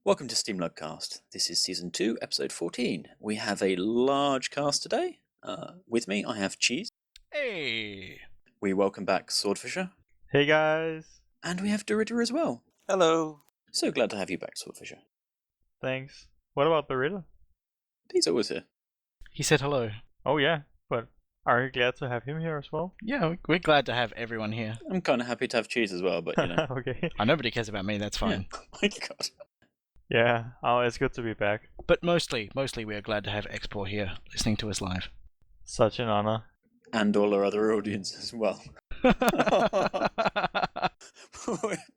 Welcome to SteamLUG Cast. This is Season 2, Episode 14. We have a large cast today. With me, I have Cheese. Hey! We welcome back Swordfisher. Hey guys! And we have Derrida as well. Hello. So glad to have you back, Swordfisher. Thanks. What about the Riddle? He's always here. He said hello. Oh yeah, but are you glad to have him here as well? Yeah, we're glad to have everyone here. I'm kind of happy to have Cheese as well, but you know. Okay. Nobody cares about me, that's fine. Yeah. Oh my god. Yeah, it's good to be back. But mostly we are glad to have Expor here, listening to us live. Such an honor. And all our other audience as well. We're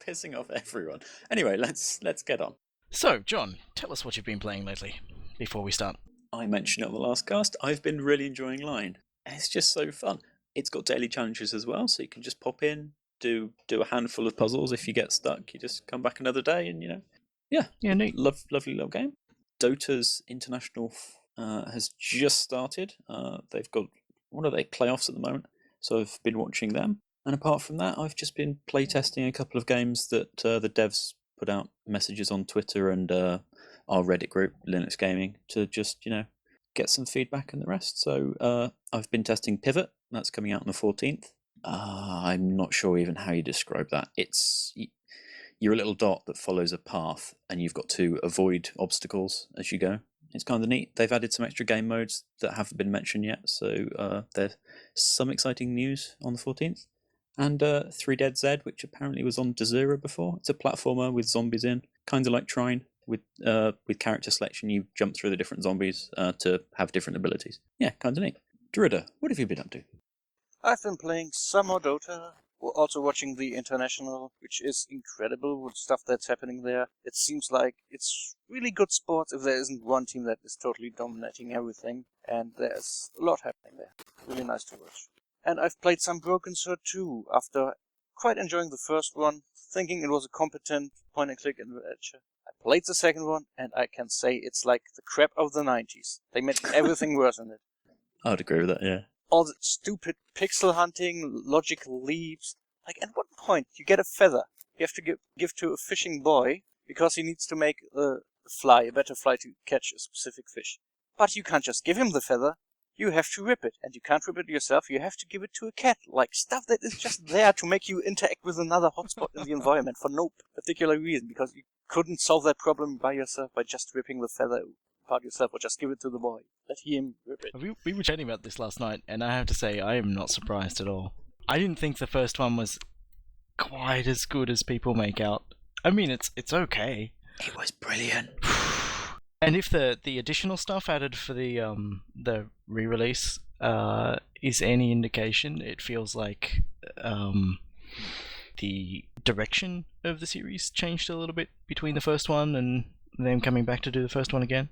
pissing off everyone. Anyway, let's get on. So, John, tell us what you've been playing lately, before we start. I mentioned it on the last cast, I've been really enjoying Line. It's just so fun. It's got daily challenges as well, so you can just pop in, do a handful of puzzles. If you get stuck, you just come back another day and, you know. Yeah, neat. Lovely little game. Dota's International has just started. They've got, playoffs at the moment, so I've been watching them. And apart from that, I've just been playtesting a couple of games that the devs put out messages on Twitter and our Reddit group, Linux Gaming, to just, you know, get some feedback and the rest. So I've been testing Pivot. That's coming out on the 14th. I'm not sure even how you describe that. You're a little dot that follows a path, and you've got to avoid obstacles as you go. It's kind of neat. They've added some extra game modes that haven't been mentioned yet, so there's some exciting news on the 14th. And 3 Dead Z, which apparently was on Desura before. It's a platformer with zombies in, kind of like Trine. With character selection, you jump through the different zombies to have different abilities. Yeah, kind of neat. Derrida, what have you been up to? I've been playing some more Dota, also watching the International, which is incredible with stuff that's happening there. It seems like it's really good sports if there isn't one team that is totally dominating everything, and there's a lot happening there. Really nice to watch. And I've played some Broken Sword too, after quite enjoying the first one, thinking it was a competent point-and-click adventure. I played the second one, and I can say it's like the crap of the 90s. They made everything worse in it. I'd agree with that, yeah. All the stupid pixel hunting, logical leaps. Like, at what point you get a feather you have to give to a fishing boy because he needs to make a better fly to catch a specific fish. But you can't just give him the feather. You have to rip it, and you can't rip it yourself. You have to give it to a cat. Like, stuff that is just there to make you interact with another hotspot in the environment for no particular reason, because you couldn't solve that problem by yourself by just ripping the feather apart yourself, or just give it to the boy. Let him rip it. We were chatting about this last night, and I have to say, I am not surprised at all. I didn't think the first one was quite as good as people make out. I mean, it's okay. It was brilliant. And if the additional stuff added for the re-release is any indication, it feels like the direction of the series changed a little bit between the first one and them coming back to do the first one again.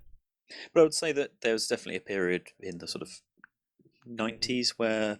But I would say that there was definitely a period in the sort of 90s where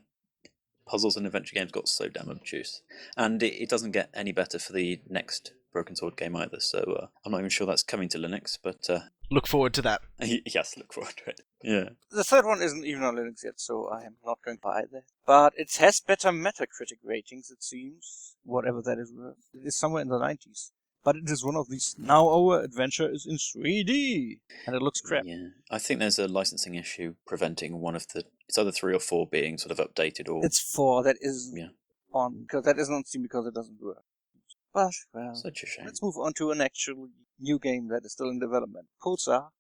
puzzles and adventure games got so damn obtuse. And it doesn't get any better for the next Broken Sword game either, so I'm not even sure that's coming to Linux, but... Look forward to that. Yes, look forward to it. Yeah. The third one isn't even on Linux yet, so I am not going to buy that. But it has better Metacritic ratings, it seems. Whatever that is worth. It is somewhere in the 90s. But it is one of these, now our adventure is in 3D! And it looks crap. Yeah. I think there's a licensing issue preventing one of the... It's either 3 or 4 being sort of updated or... It's 4 that is on, because that isn't on Steam because it doesn't work. But, well, such a shame. Let's move on to an actual new game that is still in development. Pulsar.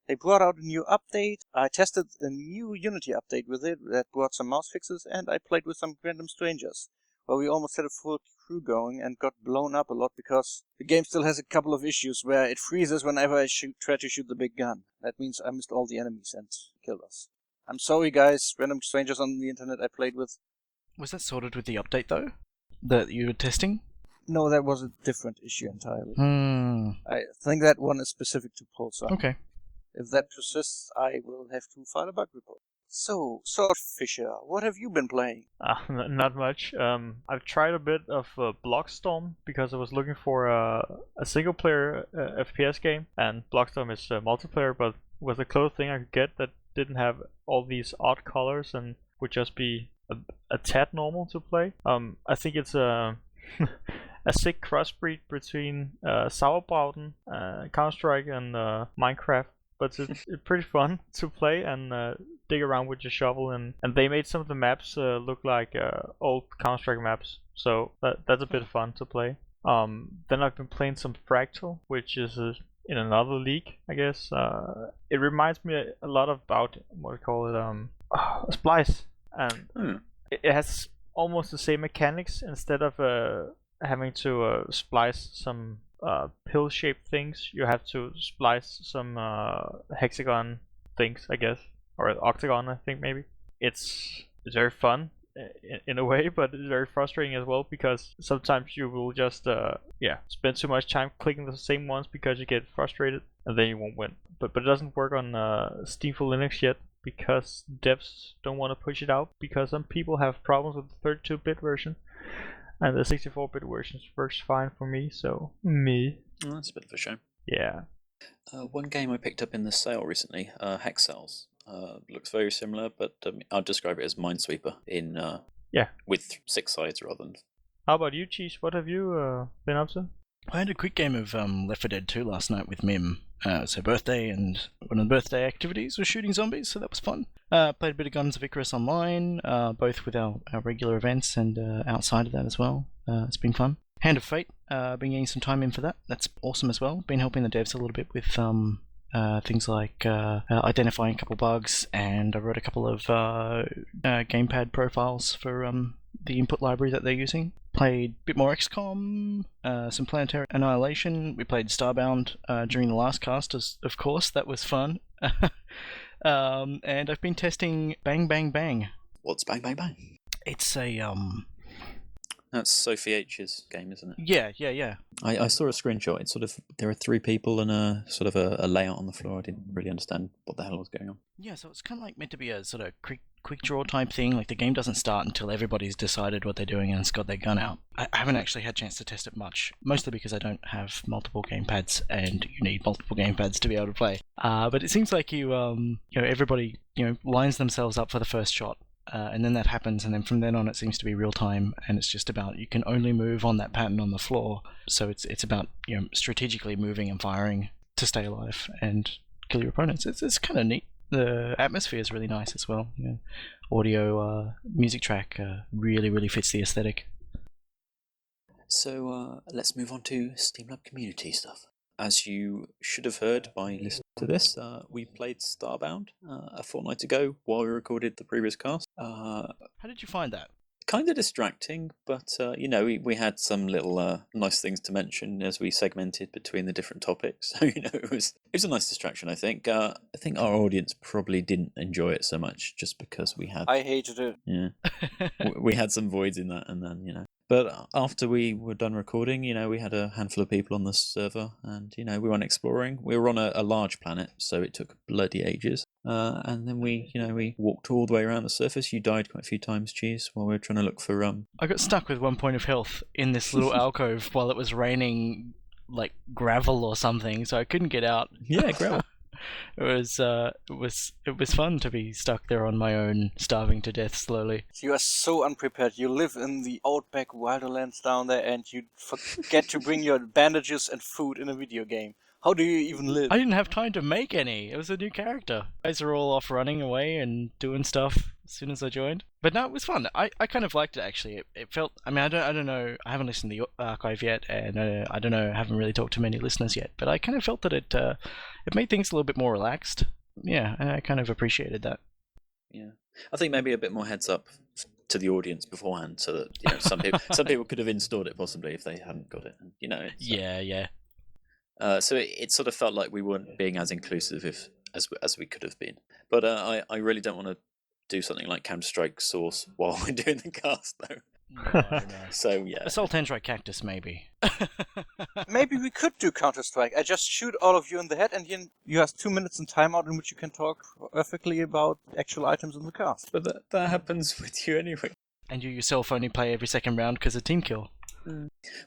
They brought out a new update. I tested a new Unity update with it that brought some mouse fixes, and I played with some random strangers, where we almost had a full crew going and got blown up a lot because the game still has a couple of issues where it freezes whenever I try to shoot the big gun. That means I missed all the enemies and killed us. I'm sorry, guys, random strangers on the internet I played with. Was that sorted with the update, though? That you were testing? No, that was a different issue entirely. I think that one is specific to Pulsar. Okay. If that persists, I will have to file a bug report. So, Swordfisher, what have you been playing? Not much. I've tried a bit of Blockstorm because I was looking for a single-player FPS game, and Blockstorm is multiplayer, but was the closest thing I could get that didn't have all these odd colors and would just be a tad normal to play. I think it's a sick crossbreed between Sauerbraten, Counter-Strike, and Minecraft. But it's pretty fun to play and dig around with your shovel, and they made some of the maps look like old Counter-Strike maps, so that's a bit fun to play. Then I've been playing some Fractal, which is in another league, I guess. It reminds me a lot about what we call it, Splice, and it has almost the same mechanics. Instead of having to splice some pill-shaped things, you have to splice some hexagon things, I guess, or octagon, I think maybe. It's very fun in a way, but it's very frustrating as well, because sometimes you will just spend too much time clicking the same ones because you get frustrated, and then you won't win. But it doesn't work on Steam for Linux yet, because devs don't want to push it out, because some people have problems with the 32-bit version, and the 64-bit version works fine for me, so me. Oh, that's a bit of a shame. Yeah. One game I picked up in the sale recently, Hex Cells. Looks very similar, but I'll describe it as Minesweeper with 6 sides rather than. How about you, Cheese? What have you been up to? I had a quick game of Left 4 Dead 2 last night with Mim. It's her birthday, and one of the birthday activities was shooting zombies, so that was fun. Played a bit of Guns of Icarus online, both with our regular events and outside of that as well. It's been fun. Hand of Fate, been getting some time in for that. That's awesome as well. Been helping the devs a little bit with things like identifying a couple bugs, and I wrote a couple of gamepad profiles for the input library that they're using. Played a bit more XCOM, some Planetary Annihilation. We played Starbound during the last cast, of course. That was fun. And I've been testing Bang Bang Bang. What's Bang Bang Bang? It's a That's Sophie H's game, isn't it? Yeah. I saw a screenshot. It's sort of, there are 3 people and a sort of a layout on the floor. I didn't really understand what the hell was going on. Yeah, so it's kind of like meant to be a sort of quick draw type thing. Like the game doesn't start until everybody's decided what they're doing and has got their gun out. I haven't actually had a chance to test it much, mostly because I don't have multiple gamepads, and you need multiple gamepads to be able to play. But it seems like everybody lines themselves up for the first shot. And then that happens, and then from then on it seems to be real time, and it's just about, you can only move on that pattern on the floor, so it's about strategically moving and firing to stay alive and kill your opponents. It's kind of neat. The atmosphere is really nice as well. Audio, music track really fits the aesthetic. So let's move on to SteamLUG community stuff. As you should have heard by listening to this, we played Starbound a fortnight ago while we recorded the previous cast. How did you find that? Kind of distracting, but we had some little nice things to mention as we segmented between the different topics. So it was a nice distraction. I think our audience probably didn't enjoy it so much, just because we had. I hated it. Yeah, we had some voids in that, and then But after we were done recording, we had a handful of people on the server, and we went exploring. We were on a large planet, so it took bloody ages. And then we walked all the way around the surface. You died quite a few times, Cheese, while we were trying to look for I got stuck with 1 point of health in this little alcove while it was raining like gravel or something, so I couldn't get out. Yeah, gravel. It was fun to be stuck there on my own, starving to death slowly. You are so unprepared. You live in the outback wilderlands down there, and you forget to bring your bandages and food in a video game. How do you even live? I didn't have time to make any. It was a new character. You guys are all off running away and doing stuff as soon as I joined. But no, it was fun. I kind of liked it, actually. It felt. I mean, I don't know. I haven't listened to the archive yet, and I don't know. I haven't really talked to many listeners yet. But I kind of felt that it made things a little bit more relaxed. Yeah, and I kind of appreciated that. Yeah, I think maybe a bit more heads up to the audience beforehand, so that some people could have installed it possibly if they hadn't got it. Yeah. So it sort of felt like we weren't being as inclusive as we could have been. But I really don't want to do something like Counter-Strike Source while we're doing the cast, though. No. So yeah, Assault Android Cactus, maybe. Maybe we could do Counter-Strike. I just shoot all of you in the head, and you have 2 minutes in timeout in which you can talk perfectly about actual items in the cast. But that happens with you anyway. And you yourself only play every second round because of team kill.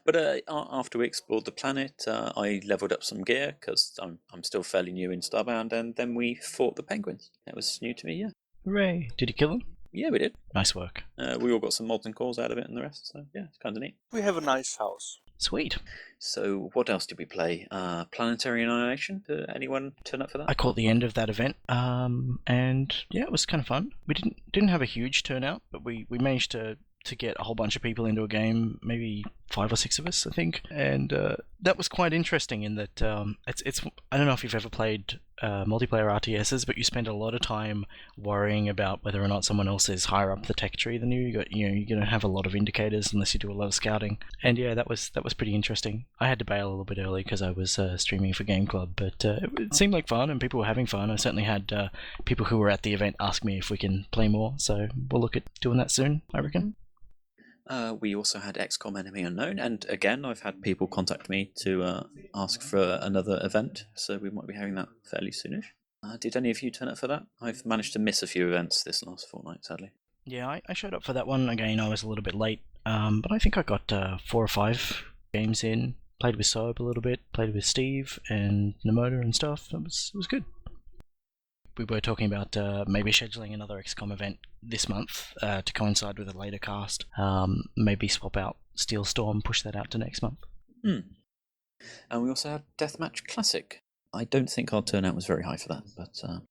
But after we explored the planet, I leveled up some gear because I'm still fairly new in Starbound, and then we fought the penguins. That was new to me, yeah. Hooray! Did you kill them? Yeah, we did. Nice work. We all got some mods and cores out of it and the rest, so yeah, it's kind of neat. We have a nice house. Sweet. So what else did we play? Planetary Annihilation? Did anyone turn up for that? I caught the end of that event, and yeah, it was kind of fun. We didn't have a huge turnout, but we managed to get a whole bunch of people into a game, maybe 5 or 6 of us, I think, and that was quite interesting in that it's I don't know if you've ever played multiplayer RTSs, but you spend a lot of time worrying about whether or not someone else is higher up the tech tree than you. You're going to have a lot of indicators unless you do a lot of scouting, and yeah, that was pretty interesting. I had to bail a little bit early because I was streaming for Game Club, but it seemed like fun and people were having fun. I certainly had people who were at the event ask me if we can play more, so we'll look at doing that soon, I reckon. We also had XCOM Enemy Unknown, and again, I've had people contact me to ask for another event, so we might be having that fairly soonish. Did any of you turn up for that? I've managed to miss a few events this last fortnight, sadly. Yeah, I showed up for that one. Again, I was a little bit late, but I think I got 4 or 5 games in. Played with Soap a little bit, played with Steve and Namoda and stuff. It was good. We were talking about maybe scheduling another XCOM event this month to coincide with a later cast. Maybe swap out Steel Storm, push that out to next month. And we also had Deathmatch Classic. I don't think our turnout was very high for that, but...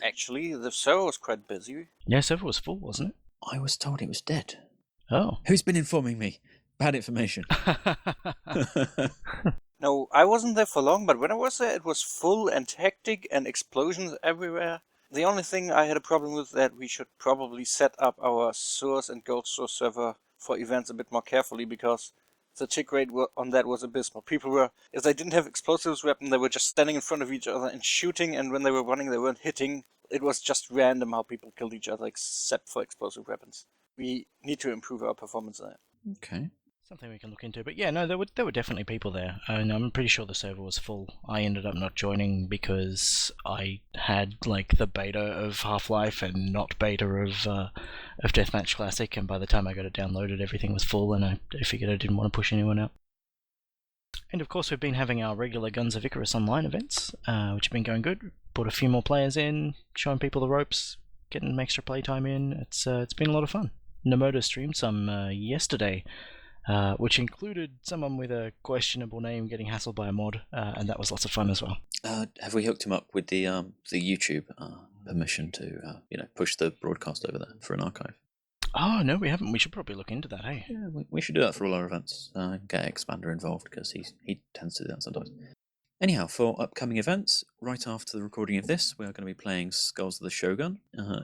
Actually, the server was quite busy. Yeah, server was full, wasn't it? I was told it was dead. Oh. Who's been informing me? Bad information. No, I wasn't there for long, but when I was there, it was full and hectic and explosions everywhere. The only thing I had a problem with that we should probably set up our Source and Gold Source server for events a bit more carefully, because the tick rate on that was abysmal. People were, if they didn't have explosives weapon, they were just standing in front of each other and shooting, and when they were running, they weren't hitting. It was just random how people killed each other, except for explosive weapons. We need to improve our performance there. Okay. Something we can look into. But yeah, no, there were definitely people there, and I'm pretty sure the server was full. I ended up not joining because I had like the beta of Half-Life and not beta of Deathmatch Classic, and by the time I got it downloaded, everything was full, and I figured I didn't want to push anyone out. And of course, we've been having our regular Guns of Icarus online events, which have been going good. Brought a few more players in, showing people the ropes, getting some extra playtime in. It's been a lot of fun. Namoda streamed some yesterday. Which included someone with a questionable name getting hassled by a mod, and that was lots of fun as well. Have we hooked him up with the YouTube permission to push the broadcast over there for an archive? Oh, no, we haven't. We should probably look into that, hey? Yeah, we should do that for all our events. Get Expander involved, because he tends to do that sometimes. Anyhow, for upcoming events, right after the recording of this, we are going to be playing Skulls of the Shogun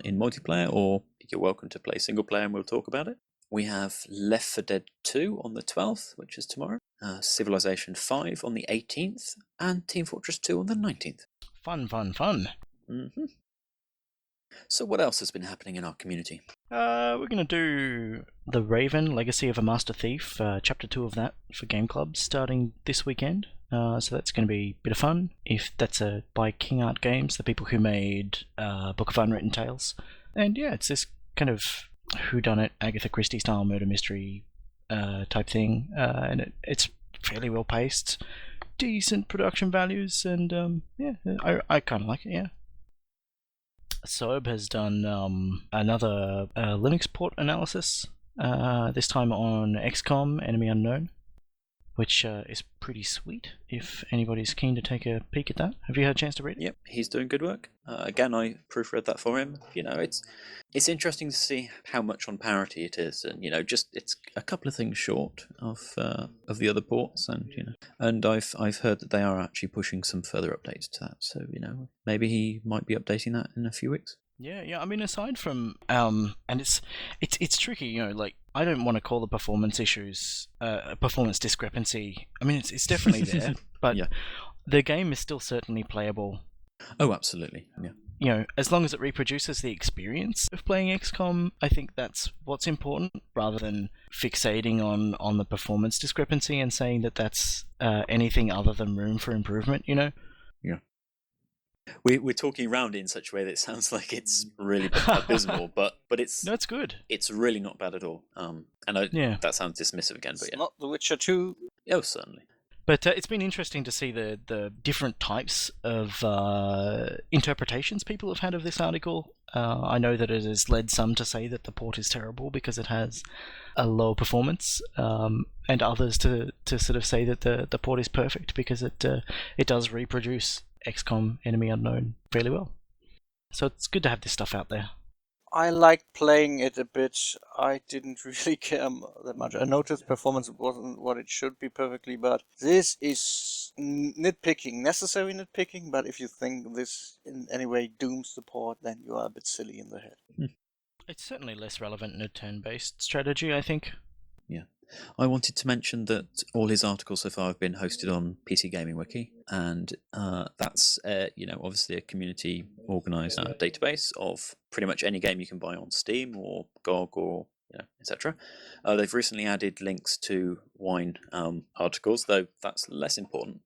in multiplayer, or you're welcome to play single player and we'll talk about it. We have Left 4 Dead 2 on the 12th, which is tomorrow, Civilization 5 on the 18th, and Team Fortress 2 on the 19th. Fun. Mm-hmm. So what else has been happening in our community? We're going to do The Raven, Legacy of a Master Thief, Chapter 2 of that for Game Club, starting this weekend. So that's going to be a bit of fun. If that's by King Art Games, the people who made Book of Unwritten Tales. And yeah, it's this kind of whodunit, Agatha Christie style murder mystery type thing, and it's fairly well paced, decent production values, and yeah, I kind of like it. Yeah. Soab has done another Linux port analysis, this time on XCOM Enemy Unknown, which is pretty sweet if anybody's keen to take a peek at that. Have you had a chance to read it? Yep, he's doing good work. Again, I proofread that for him. It's interesting to see how much on parity it is, and just it's a couple of things short of the other ports, and I've heard that they are actually pushing some further updates to that. So maybe he might be updating that in a few weeks. Yeah. I mean, aside from and it's tricky, like I don't want to call the performance issues a performance discrepancy. I mean, it's definitely there, but yeah. The game is still certainly playable. Oh, absolutely. Yeah. As long as it reproduces the experience of playing XCOM, I think that's what's important, rather than fixating on the performance discrepancy and saying that that's anything other than room for improvement. Yeah. We're talking around it in such a way that it sounds like it's really abysmal, but it's no, it's good. It's really not bad at all. That sounds dismissive again, but it's not The Witcher 2. Oh, certainly. But it's been interesting to see the different types of interpretations people have had of this article. I know that it has led some to say that the port is terrible because it has a low performance, and others to sort of say that the port is perfect because it does reproduce XCOM Enemy Unknown fairly well. So it's good to have this stuff out there. I liked playing it a bit. I didn't really care that much. I noticed performance wasn't what it should be perfectly, but this is nitpicking, necessary nitpicking, but if you think this in any way dooms the port, then you are a bit silly in the head. It's certainly less relevant in a turn-based strategy, I think. Yeah. I wanted to mention that all his articles so far have been hosted on PC Gaming Wiki, and that's obviously a community organised database of pretty much any game you can buy on Steam or GOG or etc. They've recently added links to wine articles, though that's less important.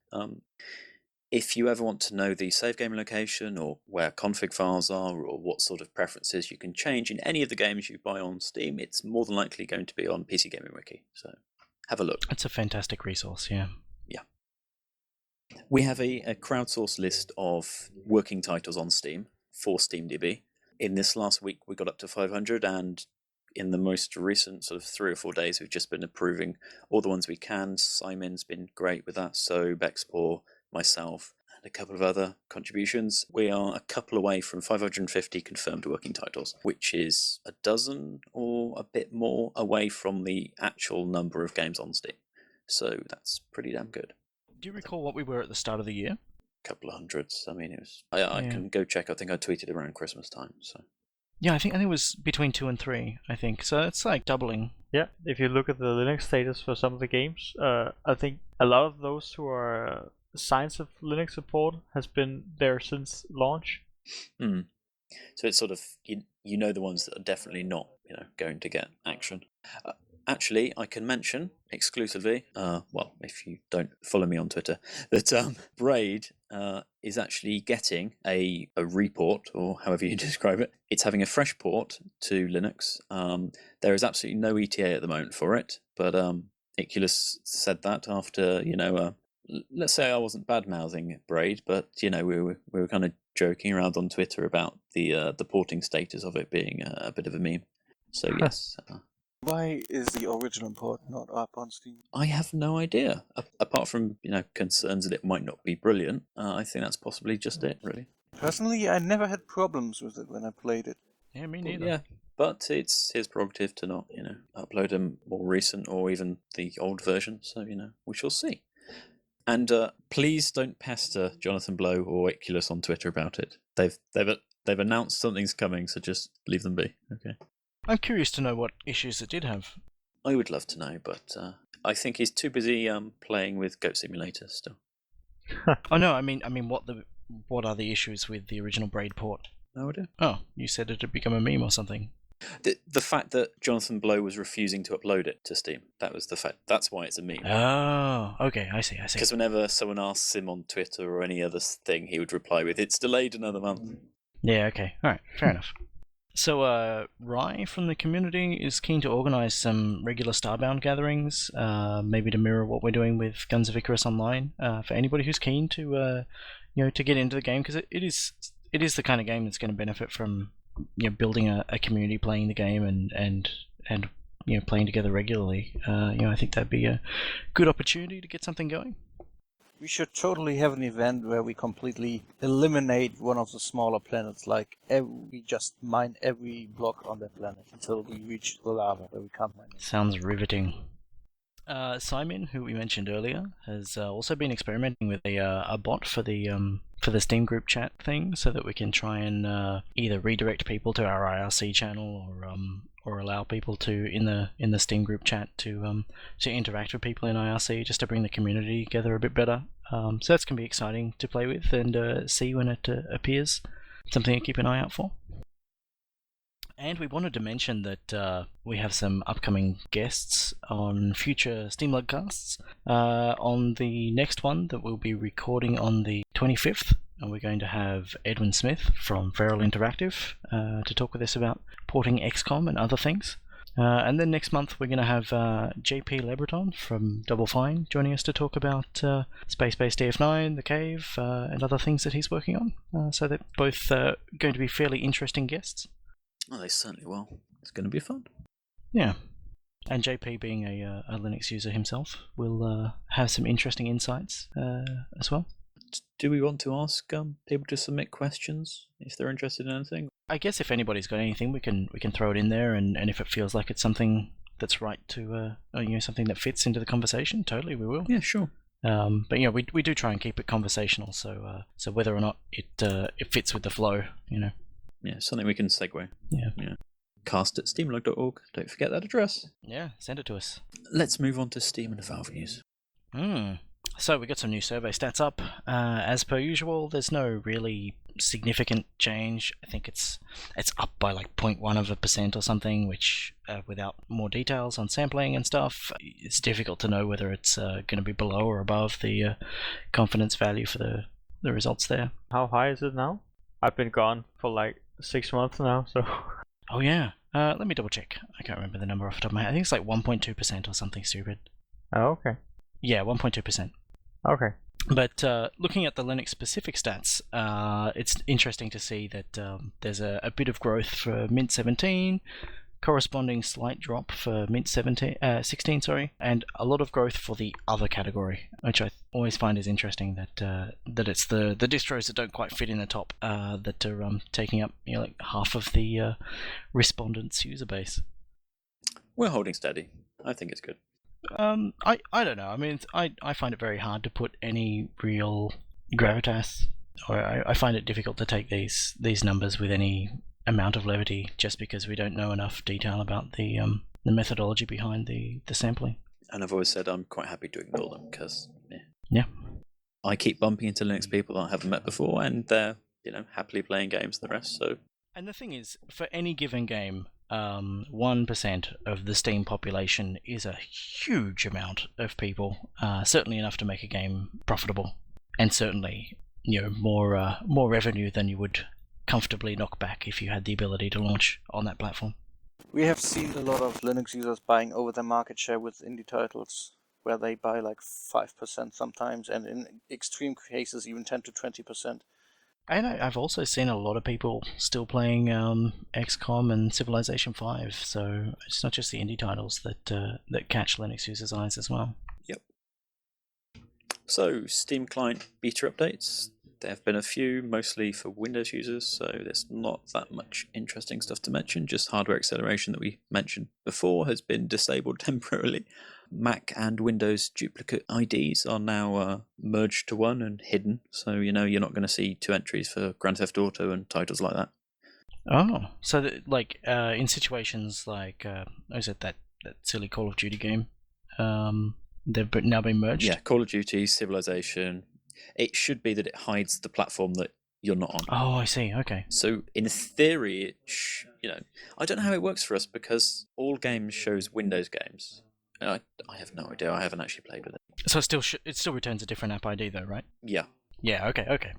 If you ever want to know the save game location or where config files are or what sort of preferences you can change in any of the games you buy on Steam, it's more than likely going to be on PC Gaming Wiki. So have a look. It's a fantastic resource, yeah. Yeah. We have a crowdsourced list of working titles on Steam for SteamDB. In this last week, we got up to 500, and in the most recent sort of 3 or 4 days, we've just been approving all the ones we can. Simon's been great with that, so Bexpor, myself, and a couple of other contributions. We are a couple away from 550 confirmed working titles, which is a dozen or a bit more away from the actual number of games on Steam. So that's pretty damn good. Do you recall what we were at the start of the year? A couple of hundreds. I mean, it was. I can go check. I think I tweeted around Christmas time. So. Yeah, I think it was between 2 and 3. I think so. It's like doubling. Yeah, if you look at the Linux status for some of the games, I think a lot of those who are signs of Linux support has been there since launch. So it's sort of you know the ones that are definitely not going to get action. Actually, I can mention exclusively, if you don't follow me on Twitter, that Braid is actually getting a report, or however you describe it. It's having a fresh port to Linux. There is absolutely no ETA at the moment for it, but Iculus said that after, let's say I wasn't bad-mouthing Braid, but, we were kind of joking around on Twitter about the porting status of it being a bit of a meme. So, yes... Why is the original port not up on Steam? I have no idea. Apart from concerns that it might not be brilliant, I think that's possibly just it, really. Personally, I never had problems with it when I played it. Yeah, me neither. Yeah, but it's his prerogative to not, upload a more recent or even the old version. So we shall see. And please don't pester Jonathan Blow or Iculus on Twitter about it. They've announced something's coming, so just leave them be. Okay. I'm curious to know what issues it did have. I would love to know, but I think he's too busy playing with Goat Simulator still. Oh no, I mean, what are the issues with the original Braid port? No idea. Oh, you said it had become a meme or something. The fact that Jonathan Blow was refusing to upload it to Steam, that was the fact. That's why it's a meme. Oh, okay, I see. Because whenever someone asks him on Twitter or any other thing, he would reply with, "It's delayed another month." Yeah, okay, all right, fair enough. So, Rye from the community is keen to organise some regular Starbound gatherings, maybe to mirror what we're doing with Guns of Icarus Online, for anybody who's keen to, to get into the game, because it is the kind of game that's going to benefit from, building a community playing the game and playing together regularly. I think that'd be a good opportunity to get something going. We should totally have an event where we completely eliminate one of the smaller planets, like we just mine every block on that planet until we reach the lava where we can't mine it. Sounds riveting. Simon, who we mentioned earlier, has also been experimenting with a bot for the Steam group chat thing, so that we can try and either redirect people to our IRC channel or allow people to in the Steam group chat to interact with people in IRC, just to bring the community together a bit better. So that's going to be exciting to play with and see when it appears. Something to keep an eye out for. And we wanted to mention that we have some upcoming guests on future SteamLUG Casts. On the next one that we'll be recording on the 25th, and we're going to have Edwin Smith from Feral Interactive to talk with us about porting XCOM and other things. And then next month we're going to have JP Lebreton from Double Fine joining us to talk about Space-Based DF9, The Cave, and other things that he's working on. So they're both going to be fairly interesting guests. Oh, they certainly will. It's going to be fun. Yeah. And JP, being a Linux user himself, will have some interesting insights as well. Do we want to ask people to submit questions if they're interested in anything? I guess if anybody's got anything, we can throw it in there, and if it feels like it's something that's right to, something that fits into the conversation, totally we will. Yeah, sure. But we do try and keep it conversational, so whether or not it fits with the flow, Yeah, something we can segue. Yeah. Cast@steamlug.org. Don't forget that address. Yeah, send it to us. Let's move on to Steam and Valve news. So we got some new survey stats up. As per usual, there's no really significant change. I think it's up by like 0.1% or something, which without more details on sampling and stuff, it's difficult to know whether it's going to be below or above the confidence value for the results there. How high is it now? I've been gone for like 6 months now, so... Oh yeah, let me double check. I can't remember the number off the top of my head. I think it's like 1.2% or something stupid. Oh, okay. Yeah, 1.2%. Okay. But looking at the Linux-specific stats, it's interesting to see that there's a bit of growth for Mint 17, corresponding slight drop for Mint 16, and a lot of growth for the other category, which I always find is interesting that it's the distros that don't quite fit in the top that are taking up like half of the respondents' user base. We're holding steady. I think it's good. I don't know. I mean, I find it very hard to put any real gravitas, or I find it difficult to take these numbers with any amount of levity, just because we don't know enough detail about the methodology behind the sampling. And I've always said I'm quite happy to ignore them because I keep bumping into Linux people that I haven't met before, and they're happily playing games. The rest, so. And the thing is, for any given game, 1% of the Steam population is a huge amount of people. Certainly enough to make a game profitable, and certainly more revenue than you would comfortably knock back if you had the ability to launch on that platform. We have seen a lot of Linux users buying over their market share with indie titles, where they buy like 5% sometimes, and in extreme cases even 10 to 20%. And I've also seen a lot of people still playing XCOM and Civilization 5, so it's not just the indie titles that catch Linux users' eyes as well. Yep. So, Steam client beta updates. There have been a few, mostly for Windows users, so there's not that much interesting stuff to mention. Just hardware acceleration that we mentioned before has been disabled temporarily. Mac and Windows duplicate IDs are now merged to one and hidden, so you're not going to see two entries for Grand Theft Auto and titles like that. Oh, so in situations like is it that silly Call of Duty game? They've now been merged. Yeah, Call of Duty, Civilization. It should be that it hides the platform that you're not on. Oh, I see. Okay. So in theory, I don't know how it works for us because all games shows Windows games. I have no idea. I haven't actually played with it. So it still returns a different app ID though, right? Yeah. Yeah. Okay.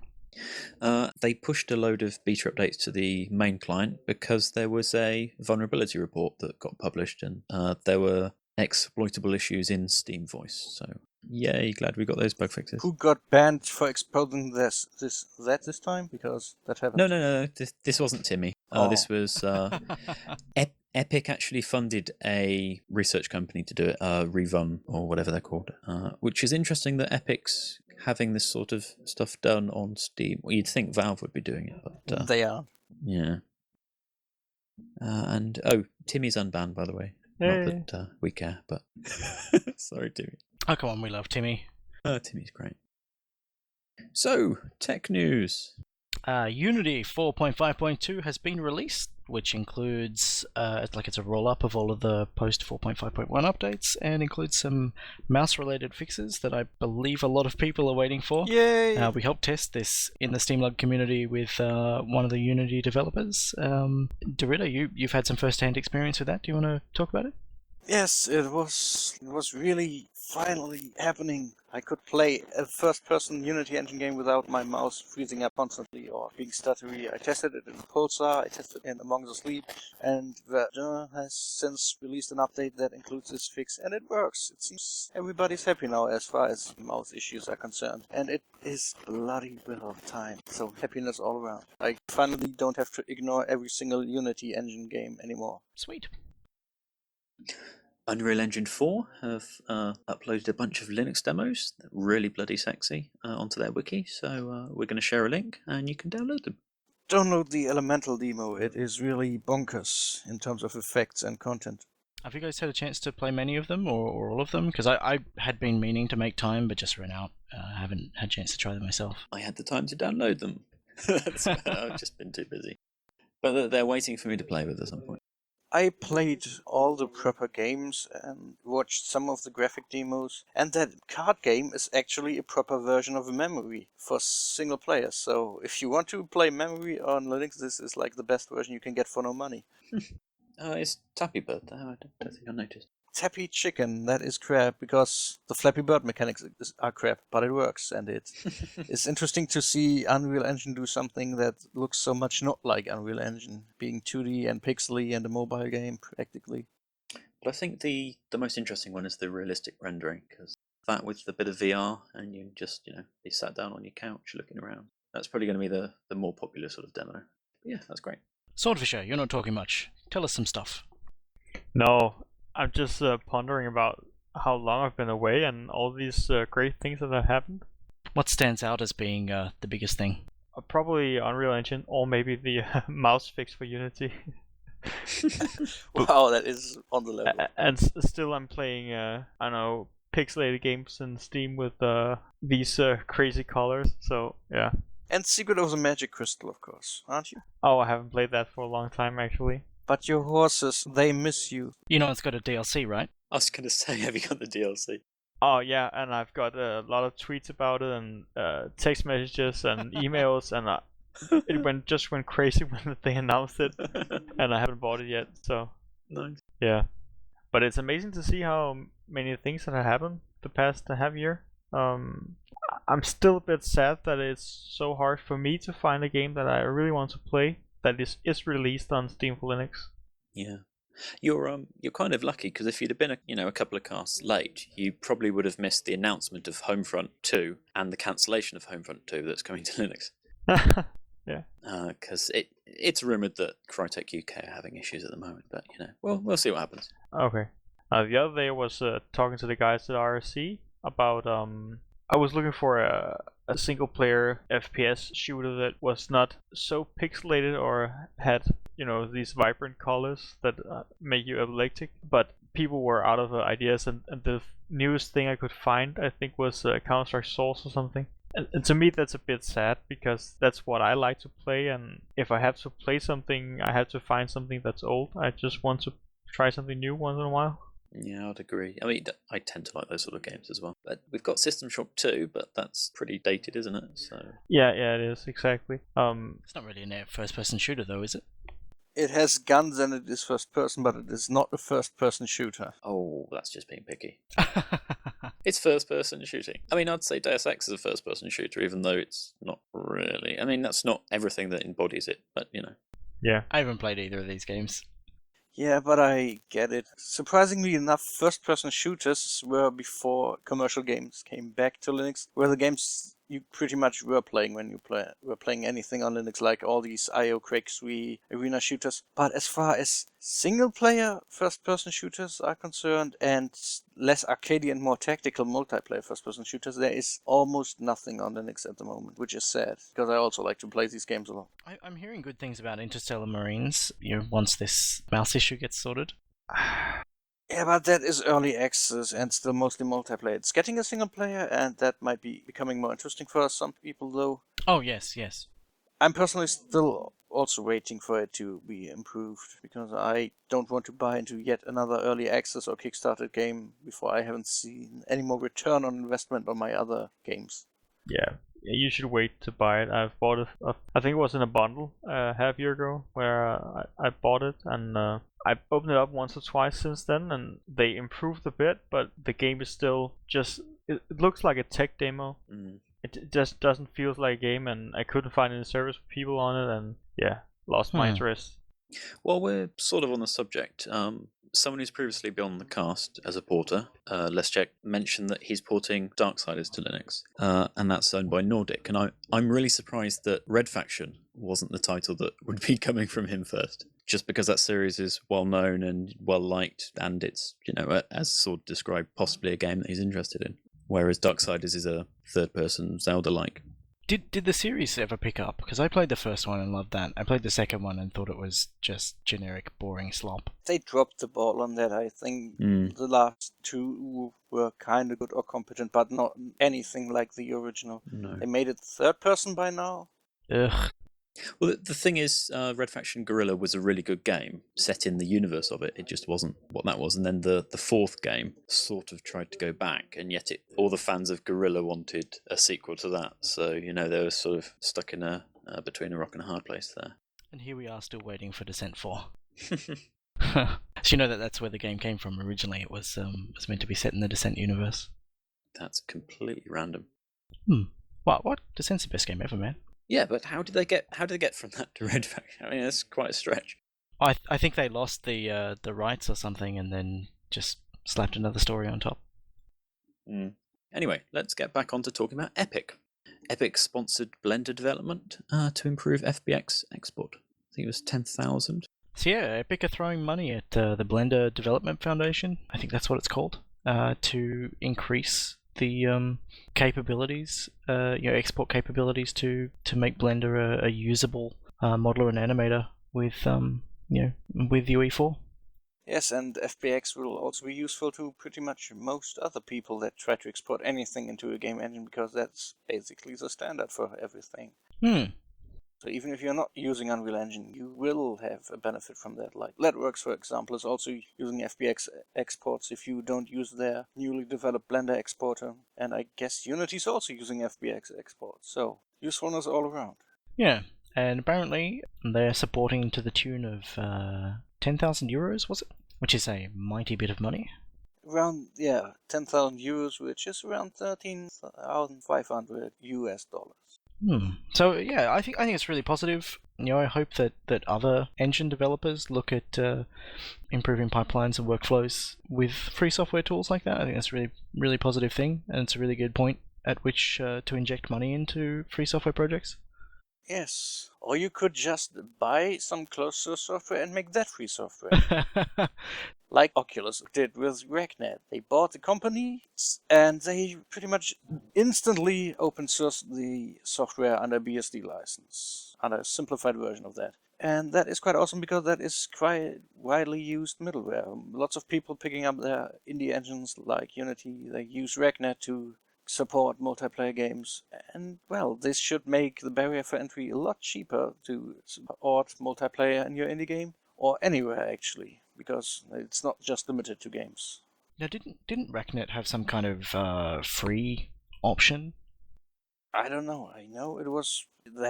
They pushed a load of beta updates to the main client because there was a vulnerability report that got published, and there were exploitable issues in Steam Voice. So yay, glad we got those bug fixes. Who got banned for exposing this time? Because that happened. No. This wasn't Timmy. This was Epic actually funded a research company to do it, Revun or whatever they're called, which is interesting that Epic's having this sort of stuff done on Steam. Well, you'd think Valve would be doing it, but they are. Yeah. And Timmy's unbanned, by the way. Hey. Not that we care, but sorry, Timmy. Oh, come on, we love Timmy. Timmy's great. So, tech news. Unity 4.5.2 has been released, which includes it's a roll-up of all of the post 4.5.1 updates, and includes some mouse-related fixes that I believe a lot of people are waiting for. Yay! We helped test this in the SteamLUG community with one of the Unity developers. Dorita, you've had some first-hand experience with that. Do you want to talk about it? Yes, it was. It was really finally happening. I could play a first-person Unity engine game without my mouse freezing up constantly or being stuttery. I tested it in Pulsar, I tested it in Among the Sleep, and Verdun has since released an update that includes this fix, and it works. It seems everybody's happy now as far as mouse issues are concerned, and it is bloody well timed. So happiness all around. I finally don't have to ignore every single Unity engine game anymore. Sweet. Unreal Engine 4 have uploaded a bunch of Linux demos, that are really bloody sexy, onto their wiki. So we're going to share a link, and you can download them. Download the Elemental demo. It is really bonkers in terms of effects and content. Have you guys had a chance to play many of them or all of them? Because I had been meaning to make time, but just ran out. I haven't had a chance to try them myself. I had the time to download them. I've just been too busy. But they're waiting for me to play with at some point. I played all the proper games and watched some of the graphic demos, and that card game is actually a proper version of a memory for single players. So if you want to play memory on Linux, this is like the best version you can get for no money. It's Tappy Bird. I don't think I noticed. Tappy Chicken, that is crap, because the Flappy Bird mechanics are crap, but it works, and it's interesting to see Unreal Engine do something that looks so much not like Unreal Engine, being 2D and pixely and a mobile game, practically. But I think the most interesting one is the realistic rendering, because that with the bit of VR, and you just, be sat down on your couch looking around. That's probably going to be the more popular sort of demo. But yeah, that's great. Swordfisher, you're not talking much. Tell us some stuff. No, I'm just pondering about how long I've been away and all these great things that have happened. What stands out as being the biggest thing? Probably Unreal Engine, or maybe the mouse fix for Unity. Wow, that is on the level. And still I'm playing, I don't know, pixelated games in Steam with these crazy colors, so yeah. And Secret of the Magic Crystal, of course, aren't you? Oh, I haven't played that for a long time, actually. But your horses, they miss you. You know it's got a DLC, right? I was going to say, have you got the DLC? Oh yeah, and I've got a lot of tweets about it, and text messages and emails, and it just went crazy when they announced it, and I haven't bought it yet, so... Nice. Yeah. But it's amazing to see how many things that have happened the past half year. I'm still a bit sad that it's so hard for me to find a game that I really want to play that is released on Steam for Linux. Yeah, you're kind of lucky, because if you'd have been a couple of casts late, you probably would have missed the announcement of Homefront 2 and the cancellation of Homefront 2 that's coming to Linux. Yeah. Because it's rumoured that Crytek UK are having issues at the moment, but we'll see what happens. Okay. The other day I was talking to the guys at RSC about I was looking for a single player FPS shooter that was not so pixelated or had these vibrant colors that make you epileptic, but people were out of ideas, and the newest thing I could find, I think, was Counter-Strike Source or something. And to me that's a bit sad, because that's what I like to play, and if I have to play something, I have to find something that's old. I just want to try something new once in a while. Yeah, I'd agree. I mean, I tend to like those sort of games as well. But we've got System Shock 2, but that's pretty dated, isn't it? So Yeah, it is, exactly. It's not really a first-person shooter, though, is it? It has guns and it is first person, but it is not a first person shooter. Oh, that's just being picky. It's first person shooting. I mean, I'd say Deus Ex is a first person shooter, even though it's not really. I mean, that's not everything that embodies it, but Yeah. I haven't played either of these games. Yeah, but I get it. Surprisingly enough, first-person shooters were before commercial games came back to Linux, where the games you pretty much were playing when you were playing anything on Linux, like all these IO Craig 3 arena shooters. But as far as single-player first-person shooters are concerned, and less arcadey and more tactical multiplayer first-person shooters, there is almost nothing on Linux at the moment, which is sad, because I also like to play these games a lot. I'm hearing good things about Interstellar Marines, once this mouse issue gets sorted. Yeah, but that is early access and still mostly multiplayer. It's getting a single player, and that might be becoming more interesting for some people, though. Oh, yes. I'm personally still also waiting for it to be improved, because I don't want to buy into yet another early access or Kickstarter game before I haven't seen any more return on investment on my other games. Yeah, you should wait to buy it. I've bought it. I think it was in a bundle half year ago, where I bought it, and I've opened it up once or twice since then, and they improved a bit, but the game is still just. It looks like a tech demo. It just doesn't feel like a game, and I couldn't find any service for people on it, and yeah, lost my interest. Well, we're sort of on the subject. Someone who's previously been on the cast as a porter, Leschek, mentioned that he's porting Darksiders to Linux, and that's owned by Nordic. And I'm really surprised that Red Faction wasn't the title that would be coming from him first, just because that series is well known and well liked, and it's, as Sword described, possibly a game that he's interested in. Whereas Darksiders is a third-person Zelda-like. Did the series ever pick up? Because I played the first one and loved that. I played the second one and thought it was just generic, boring slop. They dropped the ball on that. I think the last two were kind of good or competent, but not anything like the original. No. They made it third person by now. Ugh. Well, the thing is, Red Faction Guerrilla was a really good game, set in the universe of it. It just wasn't what that was. And then the fourth game sort of tried to go back, and yet all the fans of Guerrilla wanted a sequel to that. So, they were sort of stuck in between a rock and a hard place there. And here we are still waiting for Descent 4. So that's where the game came from originally. It was meant to be set in the Descent universe. That's completely random. What? Descent's the best game ever, man. Yeah, but how did they get from that to Red Faction? I mean, that's quite a stretch. I think they lost the rights or something, and then just slapped another story on top. Anyway, let's get back on to talking about Epic. Epic sponsored Blender development to improve FBX export. I think it was 10,000. So yeah, Epic are throwing money at the Blender Development Foundation. I think that's what it's called, to increase the capabilities, export capabilities to make Blender a usable modeler and animator with with UE4. Yes, and FBX will also be useful to pretty much most other people that try to export anything into a game engine, because that's basically the standard for everything. So even if you're not using Unreal Engine, you will have a benefit from that. Like Lightworks, for example, is also using FBX exports if you don't use their newly developed Blender exporter. And I guess Unity is also using FBX exports. So usefulness all around. Yeah, and apparently they're supporting to the tune of 10,000 euros, was it? Which is a mighty bit of money. Around, 10,000 euros, which is around 13,500 US dollars. So yeah, I think it's really positive. I hope that other engine developers look at improving pipelines and workflows with free software tools like that. I think that's a really, really positive thing, and it's a really good point at which to inject money into free software projects. Yes, or you could just buy some closed source software and make that free software. Like Oculus did with RegNet. They bought the company and they pretty much instantly open sourced the software under BSD license, under a simplified version of that. And that is quite awesome because that is quite widely used middleware. Lots of people picking up their indie engines like Unity, they use RegNet to support multiplayer games, and well, this should make the barrier for entry a lot cheaper to support multiplayer in your indie game, or anywhere actually, because it's not just limited to games. Now, didn't RegNet have some kind of free option? I don't know. I know there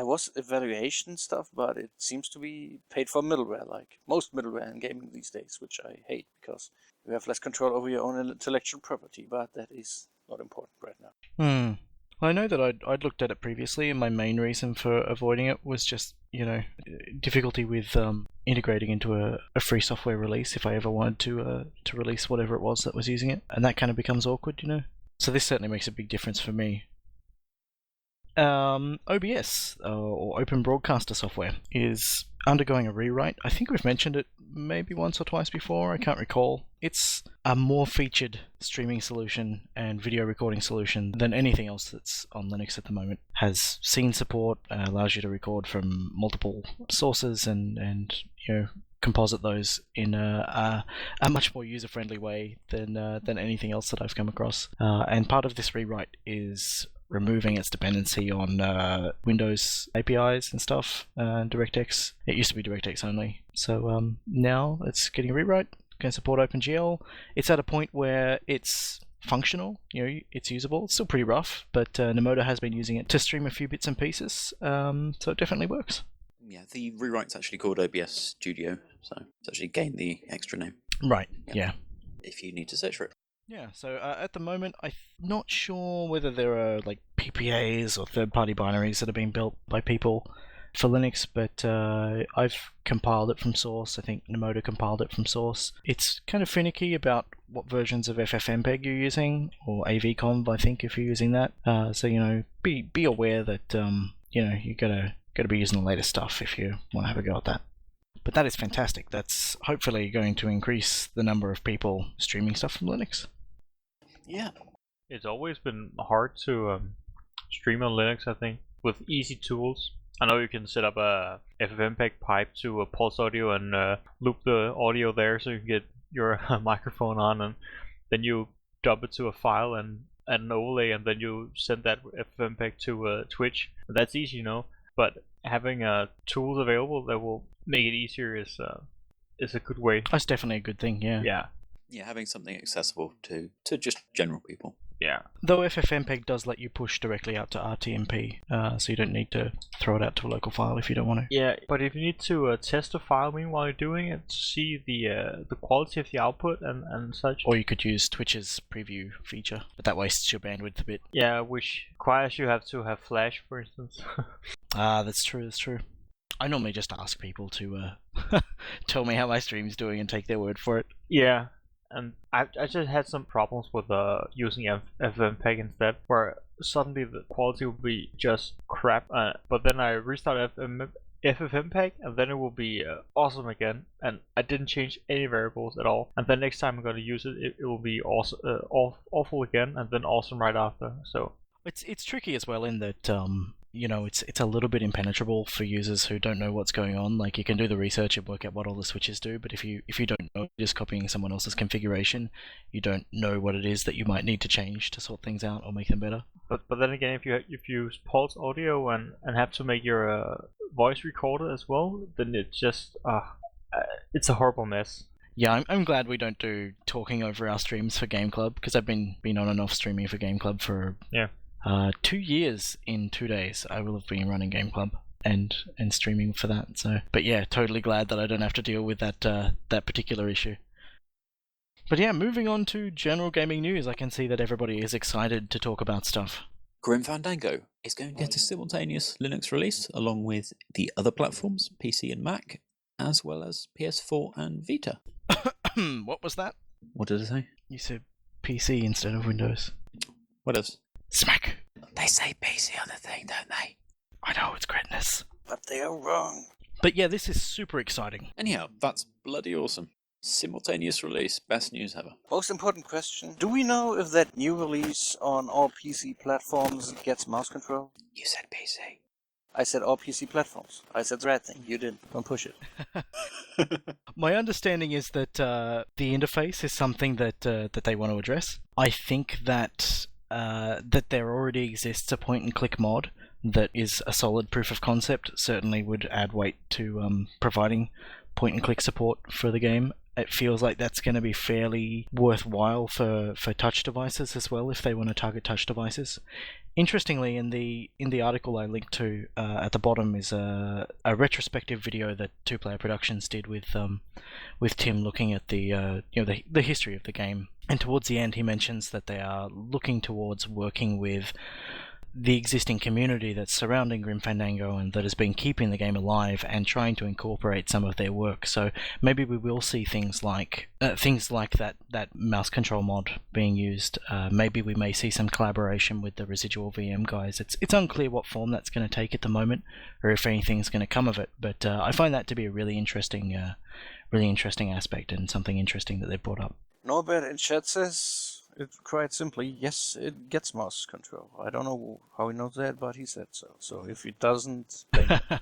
was evaluation stuff, but it seems to be paid for middleware, like most middleware in gaming these days, which I hate because you have less control over your own intellectual property, but that is not important right now. I know that I'd looked at it previously, and my main reason for avoiding it was just, difficulty with integrating into a free software release if I ever wanted to release whatever it was that was using it, and that kind of becomes awkward, So this certainly makes a big difference for me. OBS, or Open Broadcaster software, is undergoing a rewrite. I think we've mentioned it maybe once or twice before, I can't recall. It's a more featured streaming solution and video recording solution than anything else that's on Linux at the moment. Has scene support, allows you to record from multiple sources and composite those in a much more user-friendly way than anything else that I've come across. And part of this rewrite is removing its dependency on Windows APIs and stuff, DirectX. It used to be DirectX only. So now it's getting a rewrite, can support OpenGL. It's at a point where it's functional, it's usable. It's still pretty rough, but Nemoda has been using it to stream a few bits and pieces, so it definitely works. Yeah, the rewrite's actually called OBS Studio, So it's actually gained the extra name Right, yeah. if you need to search for it. Yeah, so at the moment, I'm not sure whether there are like PPAs or third-party binaries that are being built by people for Linux, but I've compiled it from source. I think Nemoda compiled it from source. It's kind of finicky about what versions of FFmpeg you're using, or AVConv, I think, if you're using that. So be aware that you gotta be using the latest stuff if you want to have a go at that. But that is fantastic. That's hopefully going to increase the number of people streaming stuff from Linux. Yeah. It's always been hard to stream on Linux, I think, with easy tools. I know you can set up a FFmpeg pipe to a Pulse Audio and loop the audio there so you can get your microphone on, and then you dump it to a file and add an overlay, and then you send that FFmpeg to Twitch. That's easy, but having tools available that will make it easier is a good way. That's definitely a good thing, yeah. Yeah, having something accessible to just general people. Yeah. Though FFmpeg does let you push directly out to RTMP, so you don't need to throw it out to a local file if you don't want to. Yeah, but if you need to test a file meanwhile you're doing it to see the quality of the output and such. Or you could use Twitch's preview feature, but that wastes your bandwidth a bit. Yeah, which requires you have to have Flash, for instance. That's true. I normally just ask people to tell me how my stream's doing and take their word for it. Yeah. And I just had some problems with using FFmpeg instead, where suddenly the quality will be just crap. But then I restart FFmpeg, and then it will be awesome again. And I didn't change any variables at all. And then next time I'm going to use it, it will be awesome, awful again, and then awesome right after. So it's tricky as well in that it's a little bit impenetrable for users who don't know what's going on. Like, you can do the research and work out what all the switches do, but if you don't know, just copying someone else's configuration, you don't know what it is that you might need to change to sort things out or make them better. But then again, if you use Pulse Audio and have to make your voice recorder as well, then it's just it's a horrible mess. Yeah, I'm glad we don't do talking over our streams for Game Club, because I've been on and off streaming for Game Club for 2 years in 2 days. I will have been running Game Club and streaming for that. So, but yeah, totally glad that I don't have to deal with that particular issue. But yeah, moving on to general gaming news, I can see that everybody is excited to talk about stuff. Grim Fandango is going to get a simultaneous Linux release along with the other platforms, PC and Mac, as well as PS4 and Vita. What was that? What did I say? You said PC instead of Windows. What else? Smack! They say PC on the thing, don't they? I know, it's greatness. But they are wrong. But yeah, this is super exciting. Anyhow, that's bloody awesome. Simultaneous release, best news ever. Most important question. Do we know if that new release on all PC platforms gets mouse control? You said PC. I said all PC platforms. I said the right thing. You didn't. Don't push it. My understanding is that the interface is something that they want to address. I think that there already exists a point-and-click mod that is a solid proof of concept. Certainly would add weight to providing point-and-click support for the game. It feels like that's going to be fairly worthwhile for touch devices as well, if they want to target touch devices. Interestingly, in the article I linked to at the bottom is a retrospective video that Two Player Productions did with Tim, looking at the history of the game. And towards the end, he mentions that they are looking towards working with the existing community that's surrounding Grim Fandango and that has been keeping the game alive, and trying to incorporate some of their work. So maybe we will see things like that mouse control mod being used. Maybe we may see some collaboration with the Residual VM guys. It's unclear what form that's going to take at the moment, or if anything's going to come of it. But I find that to be a really interesting aspect, and something interesting that they've brought up. Norbert in chat says it quite simply, yes, it gets mouse control. I don't know how he knows that, but he said so. So if he doesn't, blame him.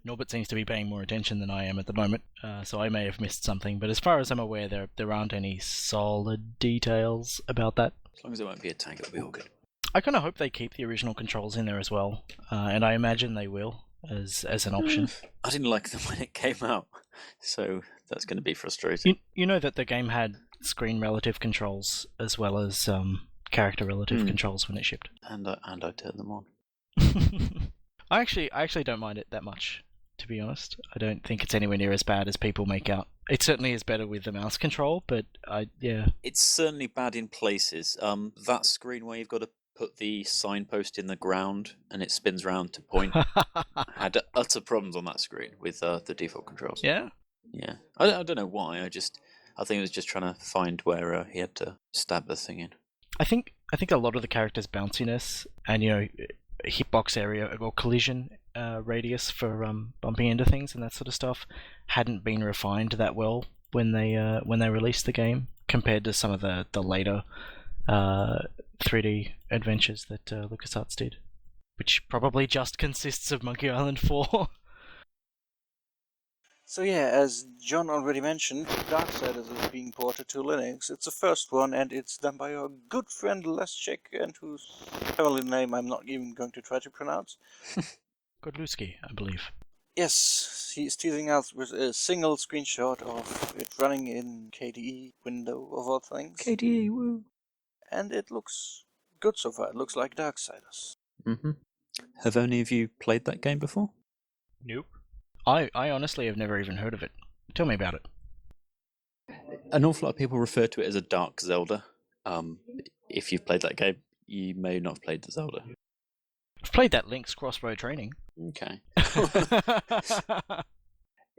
Norbert seems to be paying more attention than I am at the moment, so I may have missed something. But as far as I'm aware, there aren't any solid details about that. As long as it won't be a tank, it'll be all good. I kind of hope they keep the original controls in there as well, and I imagine they will as an option. I didn't like them when it came out, so that's going to be frustrating. You know that the game had screen relative controls as well as character relative controls when it shipped. And I turned them on. I actually don't mind it that much. to be honest. I don't think it's anywhere near as bad as people make out. It certainly is better with the mouse control, but yeah. It's certainly bad in places. That screen where you've got to put the signpost in the ground and it spins round to point. I had utter problems on that screen with the default controls. Yeah? Yeah. I don't know why. I think it was just trying to find where he had to stab the thing in. I think a lot of the characters' bounciness and hitbox area or collision radius for bumping into things and that sort of stuff hadn't been refined that well when they released the game compared to some of the later 3D adventures that LucasArts did, which probably just consists of Monkey Island 4. So yeah, as John already mentioned, Darksiders is being ported to Linux. It's the first one, and it's done by our good friend Leszczyk, and whose family name I'm not even going to try to pronounce. Godlewski, I believe. Yes, he's teasing us with a single screenshot of it running in KDE window of all things. KDE, woo! And it looks good so far. It looks like Darksiders. Mm-hmm. Have any of you played that game before? Nope. I honestly have never even heard of it. Tell me about it. An awful lot of people refer to it as a Dark Zelda. If you've played that game, you may not have played the Zelda. I've played that Link's Crossbow Training. Okay.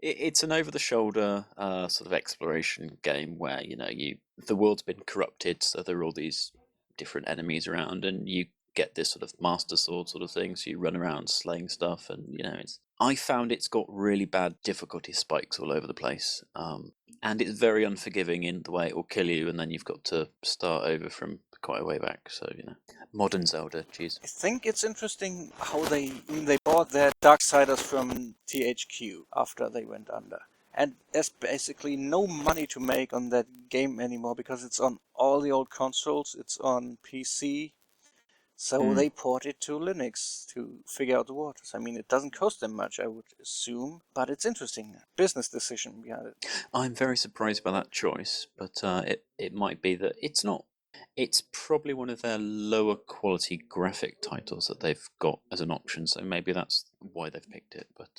It's an over-the-shoulder sort of exploration game where the world's been corrupted, so there are all these different enemies around, and you get this sort of master sword sort of thing. So you run around slaying stuff, and I found it's got really bad difficulty spikes all over the place, and it's very unforgiving in the way it will kill you, and then you've got to start over from quite a way back. So modern Zelda, jeez. I think it's interesting how they bought their Darksiders from THQ after they went under. And there's basically no money to make on that game anymore because it's on all the old consoles, it's on PC. So they port it to Linux to figure out the waters. I mean, it doesn't cost them much, I would assume, but it's interesting. Business decision behind it. I'm very surprised by that choice, but it might be that it's not. It's probably one of their lower quality graphic titles that they've got as an option, so maybe that's why they've picked it. But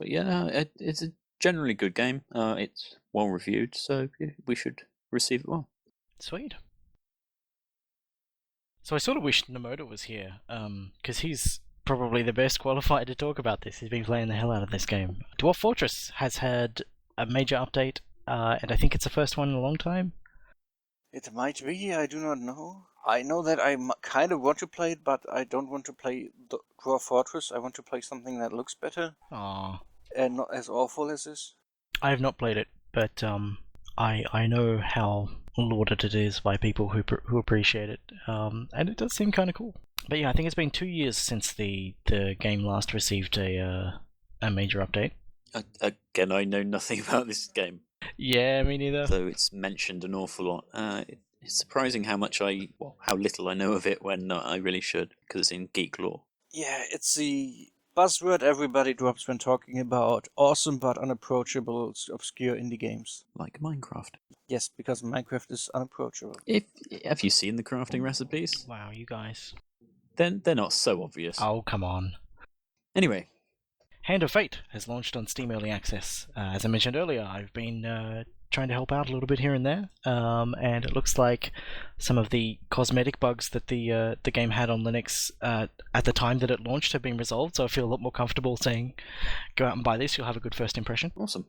yeah, it's a generally good game. It's well reviewed, so we should receive it well. Sweet. So I sort of wish Namoda was here, because he's probably the best qualified to talk about this. He's been playing the hell out of this game. Dwarf Fortress has had a major update, and I think it's the first one in a long time. It might be, I do not know. I know that I kind of want to play it, but I don't want to play Dwarf Fortress. I want to play something that looks better. Aww. And not as awful as this. I have not played it, but I know how lauded it is by people who appreciate it, and it does seem kind of cool. But yeah, I think it's been 2 years since the game last received a major update. Again, I know nothing about this game. Yeah, me neither. So it's mentioned an awful lot. It's surprising how little I know of it when I really should, because it's in geek lore. Yeah, it's the buzzword everybody drops when talking about awesome but unapproachable, obscure indie games. Like Minecraft. Yes, because Minecraft is unapproachable. Have you seen the crafting recipes? Wow, you guys. Then they're not so obvious. Oh, come on. Anyway. Hand of Fate has launched on Steam Early Access. As I mentioned earlier, I've been trying to help out a little bit here and there, and it looks like some of the cosmetic bugs that the game had on Linux at the time that it launched have been resolved, so I feel a lot more comfortable saying, go out and buy this, you'll have a good first impression. Awesome.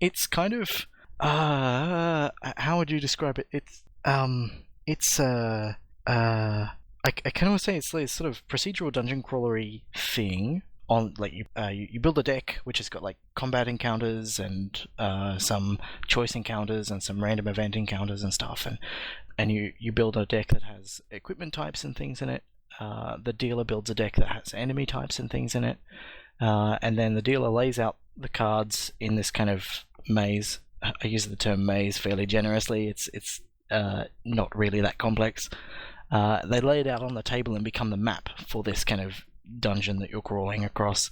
It's kind of... how would you describe it? I can almost say it's this sort of procedural dungeon crawlery thing. On you build a deck which has got like combat encounters and some choice encounters and some random event encounters and stuff, and you build a deck that has equipment types and things in it. The dealer builds a deck that has enemy types and things in it, and then the dealer lays out the cards in this kind of maze. I use the term maze fairly generously. It's not really that complex. They lay it out on the table and become the map for this kind of dungeon that you're crawling across,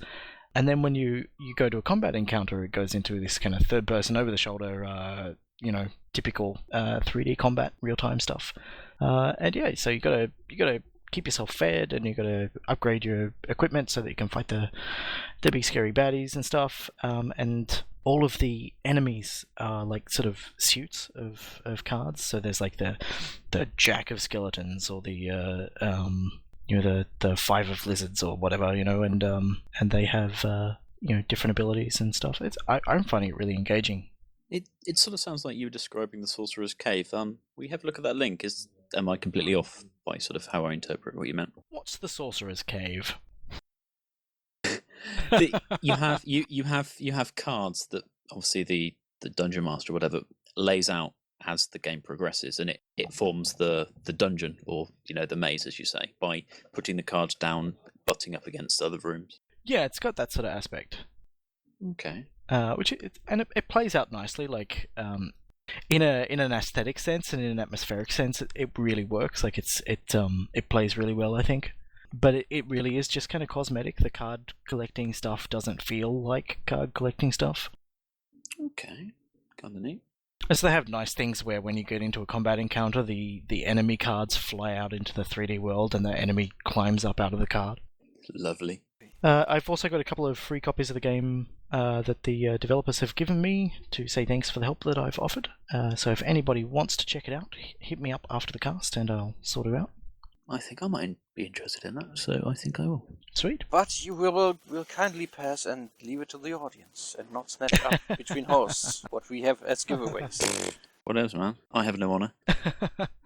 and then when you go to a combat encounter, it goes into this kind of third person over the shoulder typical 3D combat real time stuff, and yeah, so you gotta keep yourself fed, and you've got to upgrade your equipment so that you can fight the big scary baddies and stuff. And all of the enemies are like sort of suits of cards. So there's like the Jack of Skeletons, or the the Five of Lizards, or whatever, and they have different abilities and stuff. I'm finding it really engaging. It sort of sounds like you were describing the Sorcerer's Cave. We have a look at that link. Am I completely off by sort of how I interpret what you meant? What's the Sorcerer's Cave? You have cards that obviously the dungeon master or whatever lays out as the game progresses, and it forms the dungeon, or the maze, as you say, by putting the cards down, butting up against other rooms. Yeah, it's got that sort of aspect. Okay. It plays out nicely, like in an aesthetic sense and in an atmospheric sense. It really works. Like it plays really well, I think. But it really is just kind of cosmetic. The card collecting stuff doesn't feel like card collecting stuff. Okay, kind of neat. So they have nice things where when you get into a combat encounter, the enemy cards fly out into the 3D world, and the enemy climbs up out of the card. Lovely. I've also got a couple of free copies of the game that the developers have given me to say thanks for the help that I've offered. So if anybody wants to check it out, hit me up after the cast and I'll sort it out. I think I might be interested in that, so I think I will. Sweet. But you will kindly pass and leave it to the audience, and not snatch up between hosts what we have as giveaways. What else, man? I have no honour.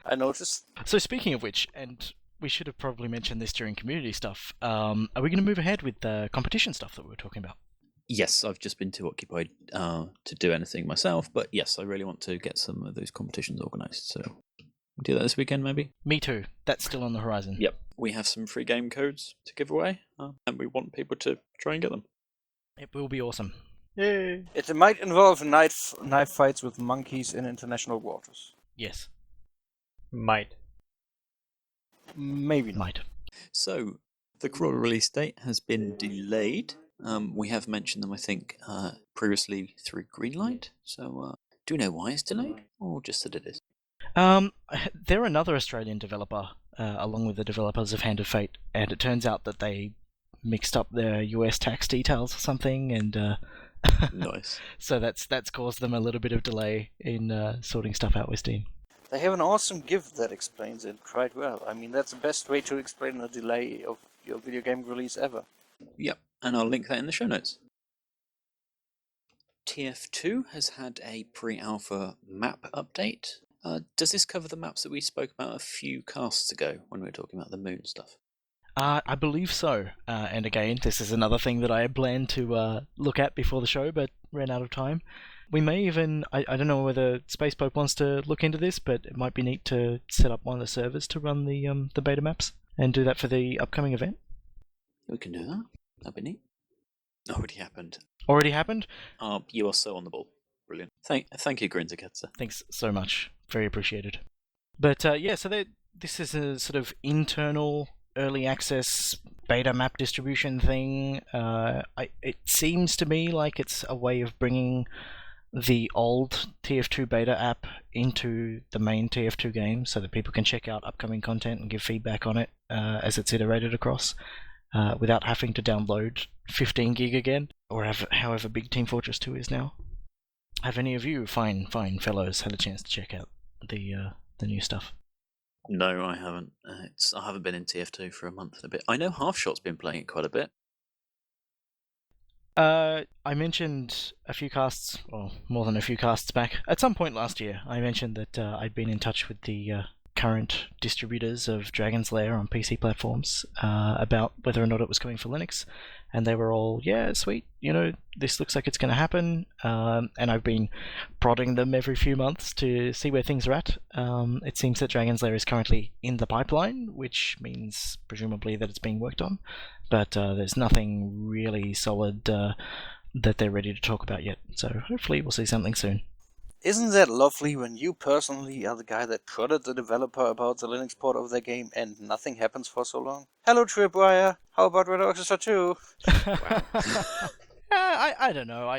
I noticed. So speaking of which, and we should have probably mentioned this during community stuff, are we going to move ahead with the competition stuff that we were talking about? Yes, I've just been too occupied to do anything myself, but yes, I really want to get some of those competitions organised, so we'll do that this weekend, maybe? Me too. That's still on the horizon. Yep. We have some free game codes to give away, and we want people to try and get them. It will be awesome. Yay! It might involve knife fights with monkeys in international waters. Yes. Might. Maybe not. Might. So, the crawler release date has been delayed. We have mentioned them, I think, previously through Greenlight. So, do we know why it's delayed, or just that it is? They're another Australian developer, along with the developers of Hand of Fate, and it turns out that they mixed up their US tax details or something, and Nice. so that's caused them a little bit of delay in sorting stuff out with Steam. They have an awesome gift that explains it quite well. I mean, that's the best way to explain a delay of your video game release ever. Yep, and I'll link that in the show notes. TF2 has had a pre-alpha map update. Does this cover the maps that we spoke about a few casts ago when we were talking about the moon stuff? I believe so. And again, this is another thing that I had planned to look at before the show, but ran out of time. We may even, I don't know whether Space Pope wants to look into this, but it might be neat to set up one of the servers to run the beta maps and do that for the upcoming event. We can do that. That'd be neat. Already happened. Already happened? You are so on the ball. Brilliant. Thank you, Grinzaketsa. Thanks so much. Very appreciated. But yeah, so this is a sort of internal early access beta map distribution thing. It seems to me like it's a way of bringing the old TF2 beta app into the main TF2 game so that people can check out upcoming content and give feedback on it as it's iterated across without having to download 15 gig again, or however big Team Fortress 2 is now. Have any of you fine fellows had a chance to check out the new stuff? No, I haven't. I haven't been in TF2 for a month and a bit. I know Halfshot's been playing it quite a bit. I mentioned a few casts, or more than a few casts back, at some point last year, I mentioned that I'd been in touch with the current distributors of Dragon's Lair on PC platforms about whether or not it was coming for Linux, and they were all, yeah, sweet, this looks like it's going to happen, and I've been prodding them every few months to see where things are at. It seems that Dragon's Lair is currently in the pipeline, which means presumably that it's being worked on, but there's nothing really solid that they're ready to talk about yet, so hopefully we'll see something soon. Isn't that lovely when you personally are the guy that prodded the developer about the Linux port of their game and nothing happens for so long? Hello, Tripwire. How about Red Orchestra 2? I don't know.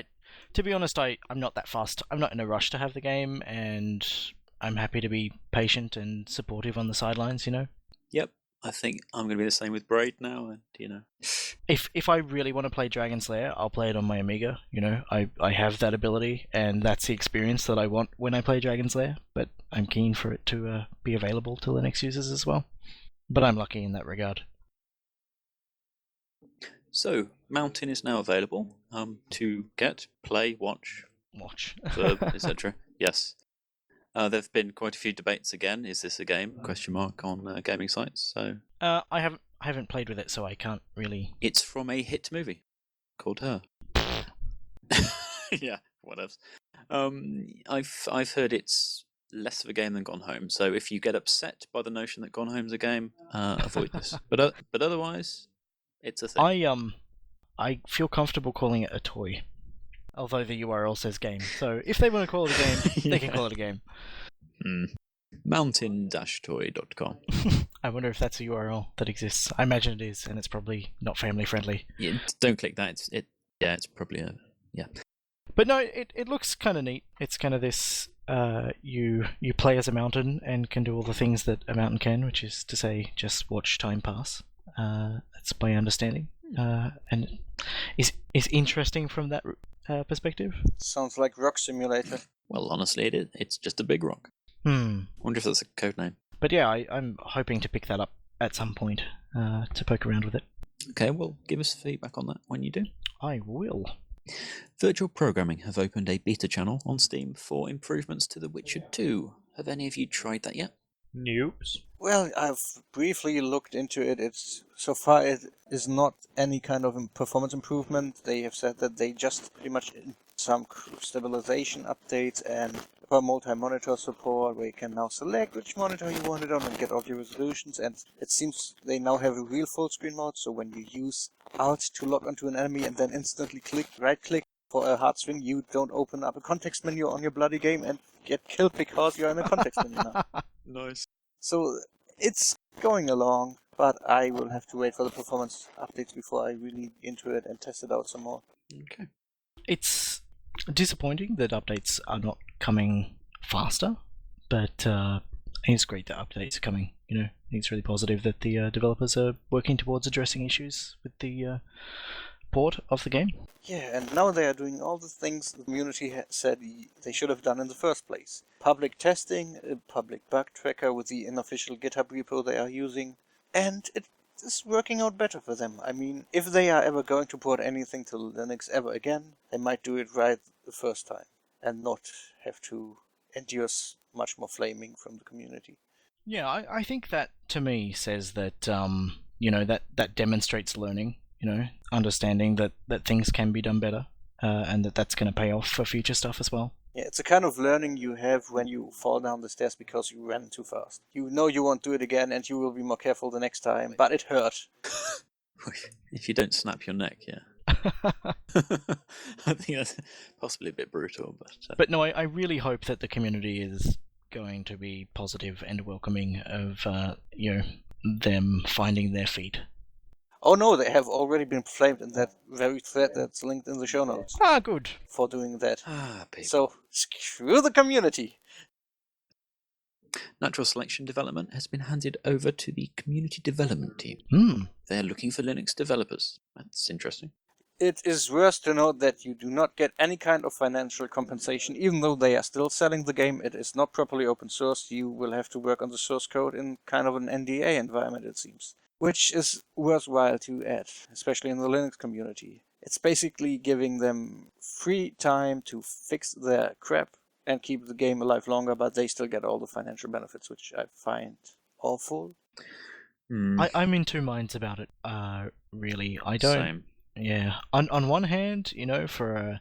To be honest, I'm not that fussed. I'm not in a rush to have the game, and I'm happy to be patient and supportive on the sidelines, Yep. I think I'm going to be the same with Braid now, and If I really want to play Dragon's Lair, I'll play it on my Amiga. I have that ability, and that's the experience that I want when I play Dragon's Lair. But I'm keen for it to be available to Linux users as well. But I'm lucky in that regard. So, Mountain is now available to get, play, watch, verb, etc. Yes. There have been quite a few debates again. Is this a game? Question mark on gaming sites. So I haven't played with it, so I can't really. It's from a hit movie called Her. Yeah, what else? I've heard it's less of a game than Gone Home. So if you get upset by the notion that Gone Home's a game, avoid this. But otherwise, it's a thing. I feel comfortable calling it a toy, although the URL says game. So if they want to call it a game, they can call it a game. Mountain-toy.com. I wonder if that's a URL that exists. I imagine it is, and it's probably not family friendly. Yeah, don't click that. It's probably yeah. But no, it looks kind of neat. It's kind of this. You play as a mountain and can do all the things that a mountain can, which is to say, just watch time pass. That's my understanding, and is interesting from that perspective. Sounds like Rock Simulator. Well, honestly, it is. It's just a big rock. Wonder if that's a code name. But yeah, I'm hoping to pick that up at some point to poke around with it. Okay, well, give us feedback on that when you do. I will. Virtual Programming have opened a beta channel on Steam for improvements to The Witcher 2. Have any of you tried that yet? Noobs. Well, I've briefly looked into it. So far it is not any kind of performance improvement. They have said that they just pretty much some stabilization updates and multi-monitor support, where you can now select which monitor you want it on and get all your resolutions. And it seems they now have a real full screen mode, so when you use Alt to lock onto an enemy and then instantly right-click for a hard swing, you don't open up a context menu on your bloody game and get killed because you're in a context menu now. Nice. So it's going along, but I will have to wait for the performance updates before I really into it and test it out some more. Okay. It's disappointing that updates are not coming faster, but it's great that updates are coming. It's really positive that the developers are working towards addressing issues with the port of the game. Yeah, and now they are doing all the things the community said they should have done in the first place. Public testing, a public bug tracker with the unofficial GitHub repo they are using, and it is working out better for them. I mean, if they are ever going to port anything to Linux ever again, they might do it right the first time and not have to endure much more flaming from the community. Yeah, I think that to me says that that demonstrates learning. Understanding that things can be done better, and that's going to pay off for future stuff as well. Yeah, it's a kind of learning you have when you fall down the stairs because you ran too fast. You know you won't do it again and you will be more careful the next time, but it hurt. If you don't snap your neck, yeah. I think that's possibly a bit brutal, but... But no, I really hope that the community is going to be positive and welcoming of, them finding their feet. Oh no, they have already been flamed in that very thread that's linked in the show notes. Ah, good. For doing that. People. So, screw the community! Natural Selection development has been handed over to the Community Development Team. They're looking for Linux developers. That's interesting. It is worth to note that you do not get any kind of financial compensation, even though they are still selling the game. It is not properly open source. You will have to work on the source code in kind of an NDA environment, it seems. Which is worthwhile to add, especially in the Linux community. It's basically giving them free time to fix their crap and keep the game alive longer, but they still get all the financial benefits, which I find awful. I'm in two minds about it, really. I don't... Same. Yeah. On one hand, for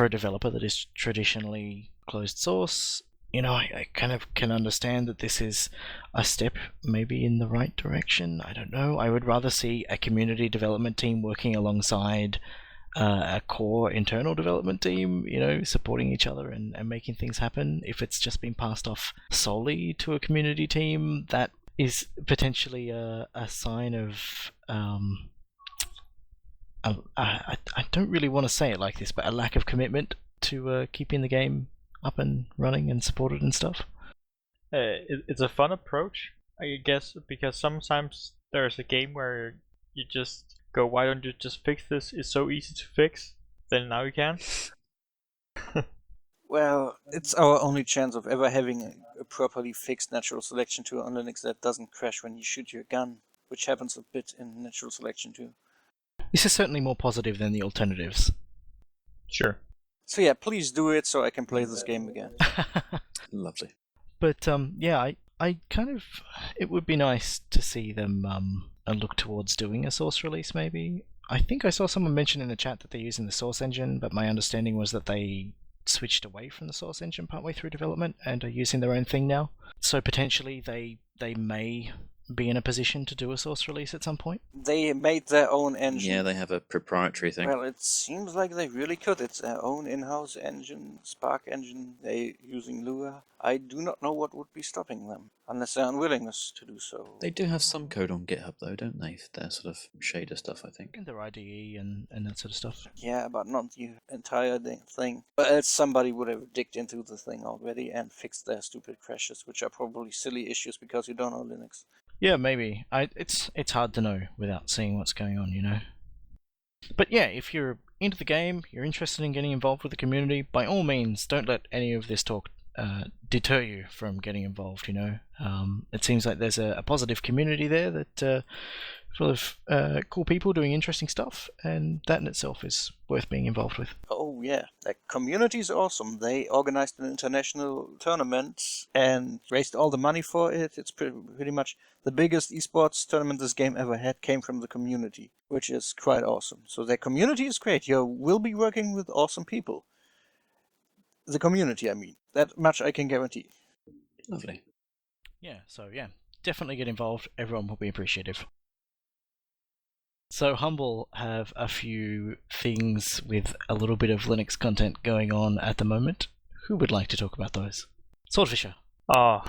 a developer that is traditionally closed source, I kind of can understand that this is a step maybe in the right direction. I don't know. I would rather see a community development team working alongside a core internal development team, supporting each other and making things happen. If it's just been passed off solely to a community team, that is potentially a sign of... I don't really want to say it like this, but a lack of commitment to keeping the game up and running and supported and stuff. It's a fun approach, I guess because sometimes there's a game where you just go, why don't you just fix this? It's so easy to fix. Then now you can. Well, it's our only chance of ever having a properly fixed natural selection tool on Linux that doesn't crash when you shoot your gun, which happens a bit in natural selection too. This is certainly more positive than the alternatives. Sure. So yeah, please do it so I can play this game again. Lovely. But yeah, I kind of, it would be nice to see them look towards doing a source release maybe. I think I saw someone mention in the chat that they're using the source engine, but my understanding was that they switched away from the source engine partway through development and are using their own thing now. So potentially they may be in a position to do a source release at some point. They made their own engine. Yeah, they have a proprietary thing. Well, it seems like they really could. It's their own in-house engine, Spark engine. They're using Lua. I do not know what would be stopping them, unless their unwillingness to do so. They do have some code on GitHub, though, don't they? For their sort of shader stuff, I think. And their IDE and that sort of stuff. Yeah, but not the entire thing. But else somebody would have digged into the thing already and fixed their stupid crashes, which are probably silly issues because you don't know Linux. Yeah, maybe. It's hard to know without seeing what's going on, you know. But yeah, if you're into the game, you're interested in getting involved with the community, by all means, don't let any of this talk deter you from getting involved, you know. It seems like there's a positive community there that full of cool people doing interesting stuff, and that in itself is worth being involved with. Oh yeah, the community is awesome. They organized an international tournament and raised all the money for it. It's pretty much the biggest esports tournament this game ever had came from the community, which is quite awesome. So their community is great. You will be working with awesome people. The community, I mean. That much I can guarantee. Lovely. Yeah, so yeah, definitely get involved. Everyone will be appreciative. So Humble have a few things with a little bit of Linux content going on at the moment. Who would like to talk about those? Swordfisher. Oh.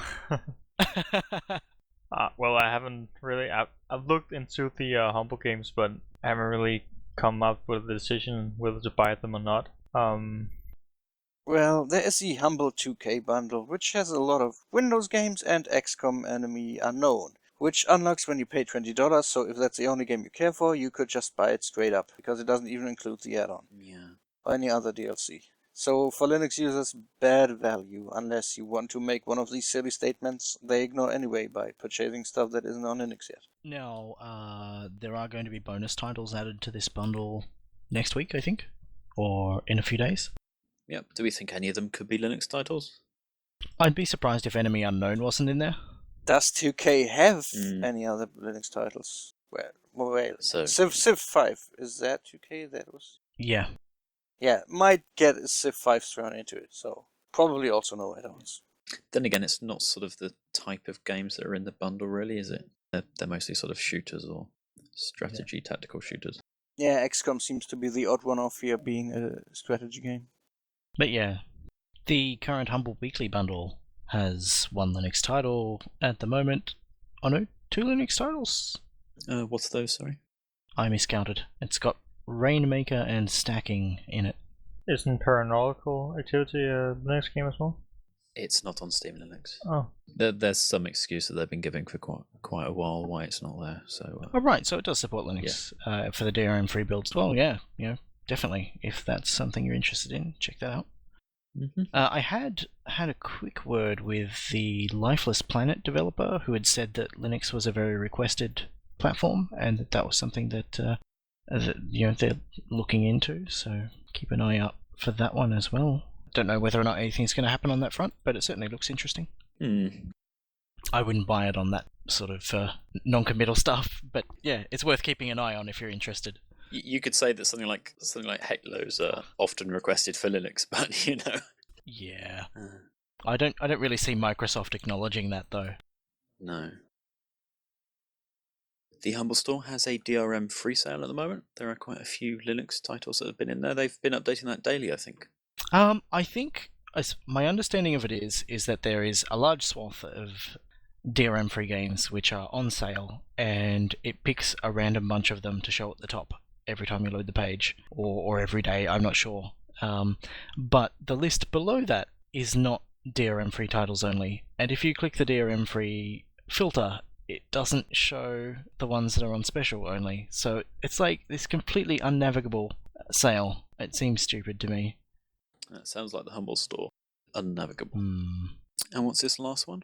Well, I haven't really. I've looked into the Humble games, but I haven't really come up with a decision whether to buy them or not. Well, there is the Humble 2K bundle, which has a lot of Windows games and XCOM Enemy Unknown, which unlocks when you pay $20, so if that's the only game you care for, you could just buy it straight up, because it doesn't even include the add-on. Yeah. Or any other DLC. So for Linux users, bad value, unless you want to make one of these silly statements they ignore anyway by purchasing stuff that isn't on Linux yet. Now, there are going to be bonus titles added to this bundle next week, I think, or in a few days. Yep. Do we think any of them could be Linux titles? I'd be surprised if Enemy Unknown wasn't in there. Does 2K have any other Linux titles? Well, So Civ 5, is that 2K that was? Yeah. Yeah, might get a Civ 5 thrown into it, so probably also no add-ons. then again, it's not sort of the type of games that are in the bundle, really, is it? They're mostly sort of shooters or strategy tactical shooters. Yeah, XCOM seems to be the odd one off here, being a strategy game. But yeah, the current Humble Weekly bundle has one Linux title at the moment. Oh no, 2 Linux titles. What's those, sorry? I miscounted. It's got Rainmaker and Stacking in it. Isn't Paranormal Activity a Linux game as well? It's not on Steam Linux. Oh. There's some excuse that they've been giving for quite a while why it's not there. So. Oh right, so it does support Linux for the DRM free builds. Well, yeah, you know, definitely. If that's something you're interested in, check that out. Mm-hmm. I had a quick word with the Lifeless Planet developer who had said that Linux was a very requested platform and that was something that you know, they're looking into. So keep an eye out for that one as well. Don't know whether or not anything's going to happen on that front, but it certainly looks interesting. I wouldn't buy it on that sort of non-committal stuff, but yeah, it's worth keeping an eye on if you're interested. You could say that something like Halo's often requested for Linux, but you know. Yeah, I don't really see Microsoft acknowledging that though. No. The Humble Store has a DRM free sale at the moment. There are quite a few Linux titles that have been in there. They've been updating that daily, I think. I think my understanding of it is that there is a large swath of DRM free games which are on sale, and it picks a random bunch of them to show at the top every time you load the page, or every day, I'm not sure. But the list below that is not DRM free titles only, and if you click the DRM free filter, it doesn't show the ones that are on special only. So it's like this completely unnavigable sale. It seems stupid to me. That sounds like the Humble Store. Unnavigable. Hmm. And what's this last one?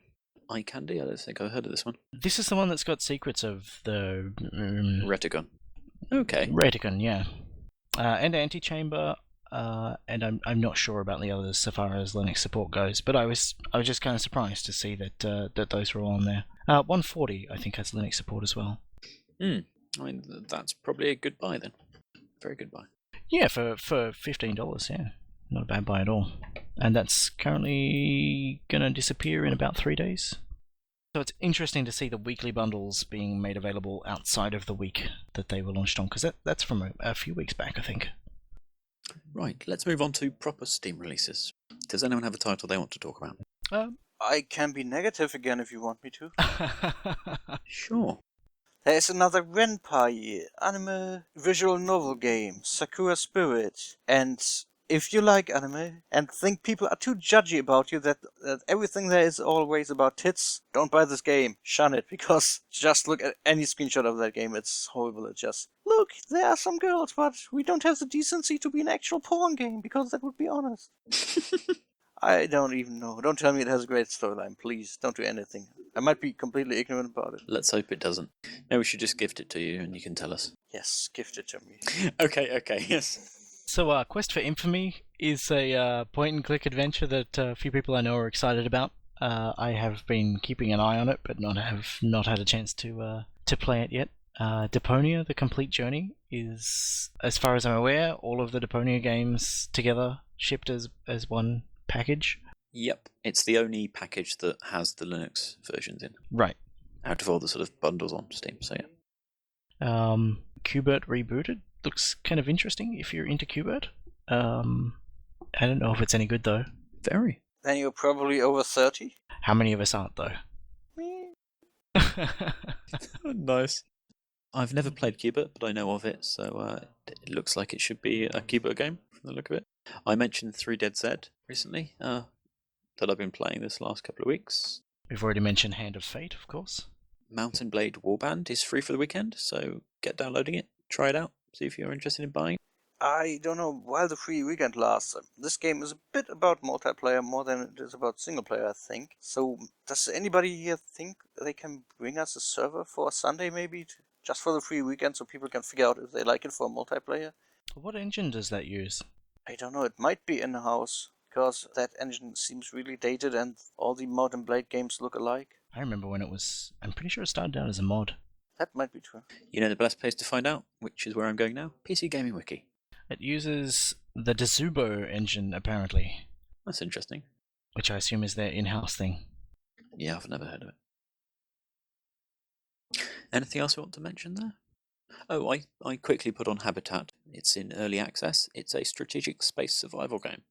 Eye Candy? I don't think I've heard of this one. This is the one that's got secrets of the Reticon. Okay. Reticon, yeah. And Antechamber, and I'm not sure about the others so far as Linux support goes, but I was just kind of surprised to see that those were all on there. 140, I think, has Linux support as well. I mean, that's probably a good buy then. Very good buy. Yeah, for $15, yeah. Not a bad buy at all. And that's currently going to disappear in about 3 days. So it's interesting to see the weekly bundles being made available outside of the week that they were launched on, because that's from a few weeks back, I think. Right, let's move on to proper Steam releases. Does anyone have a title they want to talk about? I can be negative again if you want me to. Sure. There is another Renpai anime visual novel game, Sakura Spirit. And if you like anime and think people are too judgy about you that everything there is always about tits, don't buy this game. Shun it, because just look at any screenshot of that game. It's horrible. It's just, look, there are some girls, but we don't have the decency to be an actual porn game, because that would be honest. I don't even know. Don't tell me it has a great storyline, please. Don't do anything. I might be completely ignorant about it. Let's hope it doesn't. Maybe we should just gift it to you and you can tell us. Yes, gift it to me. Okay, yes. So, Quest for Infamy is a point-and-click adventure that a few people I know are excited about. I have been keeping an eye on it, but have not had a chance to play it yet. Deponia: The Complete Journey is, as far as I'm aware, all of the Deponia games together shipped as one package. Yep, it's the only package that has the Linux versions in. Right. Out of all the sort of bundles on Steam, so yeah. Qbert Rebooted looks kind of interesting if you're into Qbert. I don't know if it's any good though. Very. Then you're probably over 30. How many of us aren't though? Me. Nice. I've never played Qbert, but I know of it, so it looks like it should be a Qbert game from the look of it. I mentioned 3 Dead Z recently, that I've been playing this last couple of weeks. We've already mentioned Hand of Fate, of course. Mountain Blade Warband is free for the weekend, so get downloading it, try it out, see if you're interested in buying. I don't know, while the free weekend lasts, this game is a bit about multiplayer more than it is about single player, I think. So, does anybody here think they can bring us a server for a Sunday maybe, just for the free weekend, so people can figure out if they like it for multiplayer? What engine does that use? I don't know, it might be in-house, because that engine seems really dated and all the Mountain Blade games look alike. I remember when it was... I'm pretty sure it started out as a mod. That might be true. You know the best place to find out, which is where I'm going now? PC Gaming Wiki. It uses the Dezubo engine, apparently. That's interesting. Which I assume is their in-house thing. Yeah, I've never heard of it. Anything else you want to mention there? Oh, I quickly put on Habitat. It's in early access. It's a strategic space survival game.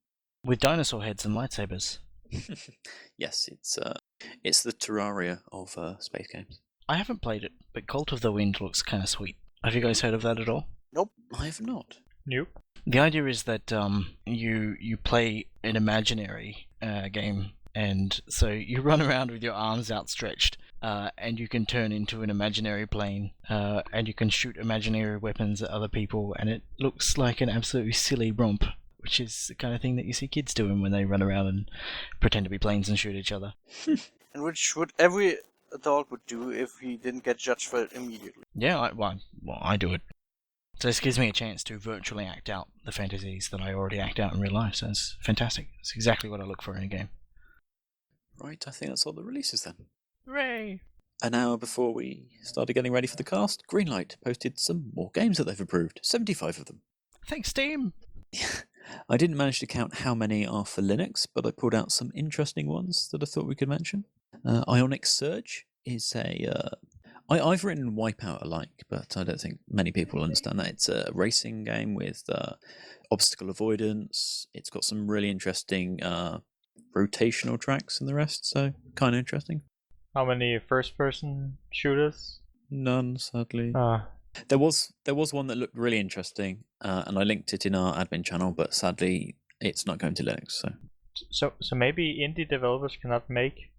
With dinosaur heads and lightsabers. Yes, it's the Terraria of space games. I haven't played it, but Cult of the Wind looks kind of sweet. Have you guys heard of that at all? Nope. I have not. Nope. The idea is that you play an imaginary game, and so you run around with your arms outstretched, and you can turn into an imaginary plane, and you can shoot imaginary weapons at other people, and it looks like an absolutely silly romp, which is the kind of thing that you see kids doing when they run around and pretend to be planes and shoot each other. And which would every adult would do if he didn't get judged for it immediately. Yeah, I do it. So this gives me a chance to virtually act out the fantasies that I already act out in real life, so it's fantastic. It's exactly what I look for in a game. Right, I think that's all the releases then. Hooray! An hour before we started getting ready for the cast, Greenlight posted some more games that they've approved. 75 of them. Thanks, Steam! I didn't manage to count how many are for Linux, but I pulled out some interesting ones that I thought we could mention. Ionic Surge is I've written Wipeout alike, but I don't think many people understand that. It's a racing game with obstacle avoidance. It's got some really interesting rotational tracks and the rest, so kind of interesting. How many first-person shooters? None, sadly. Ah. There was one that looked really interesting, and I linked it in our admin channel, but sadly it's not going to Linux. So maybe indie developers cannot make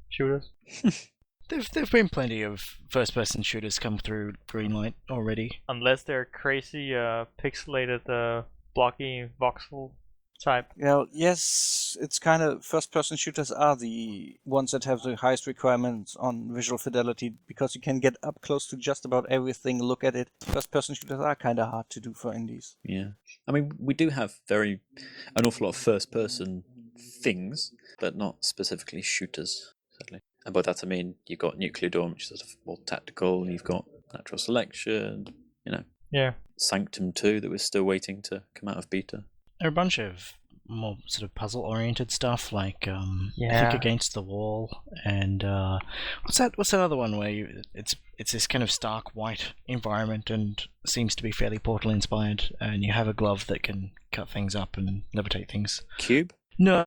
shooters. There've been plenty of first-person shooters come through Greenlight already. Unless they're crazy pixelated blocky voxel type. Well, yes, it's kind of first-person shooters are the ones that have the highest requirements on visual fidelity because you can get up close to just about everything, look at it. First-person shooters are kind of hard to do for indies. Yeah. I mean, we do have an awful lot of first-person things, but not specifically shooters, sadly. And by that I mean you've got Nuclear Dawn, which is sort of more tactical, and you've got Natural Selection, Yeah. Sanctum 2 that we're still waiting to come out of beta. There are a bunch of more sort of puzzle-oriented stuff, like I Yeah. think Against the Wall, and what's that other one where it's this kind of stark white environment and seems to be fairly Portal inspired, and you have a glove that can cut things up and levitate things. Cube? No.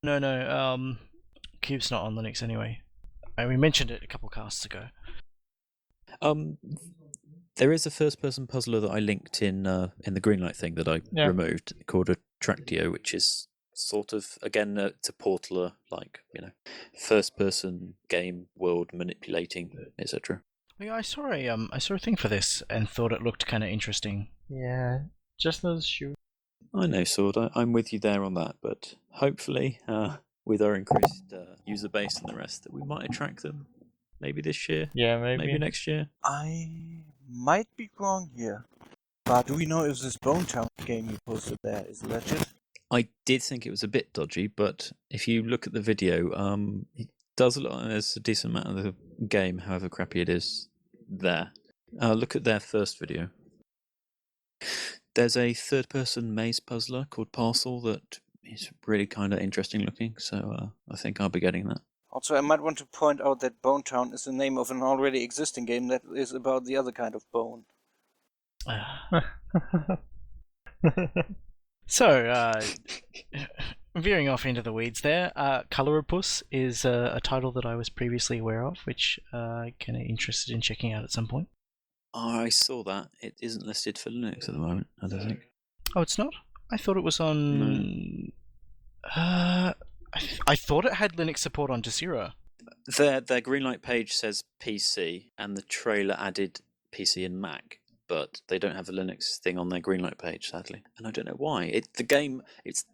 Cube's not on Linux anyway. We mentioned it a couple casts ago. There is a first-person puzzler that I linked in the Greenlight thing that I removed called Attractio, which is sort of, again, it's a portaler, like, first-person game world manipulating, etc. Yeah, I saw a thing for this and thought it looked kind of interesting. Yeah. Just another shoot. I know, Sword. I'm with you there on that, but hopefully, with our increased user base and the rest, that we might attract them. Maybe this year. Yeah, maybe. Next year. I might be wrong here, but do we know if this Bone Town game you posted there is legit? I did think it was a bit dodgy, but if you look at the video, it does look like there's a decent amount of the game, however crappy it is, there. Look at their first video. There's a third-person maze puzzler called Parcel that is really kind of interesting looking, so I think I'll be getting that. Also, I might want to point out that Bone Town is the name of an already existing game that is about the other kind of bone. So, veering off into the weeds there, Colorapus is a title that I was previously aware of, which I'm kind of interested in checking out at some point. I saw that. It isn't listed for Linux at the moment, I don't think. Oh, it's not? I thought it was on... No. I thought it had Linux support on Desira. Their Greenlight page says PC, and the trailer added PC and Mac, but they don't have the Linux thing on their Greenlight page, sadly. And I don't know why. It's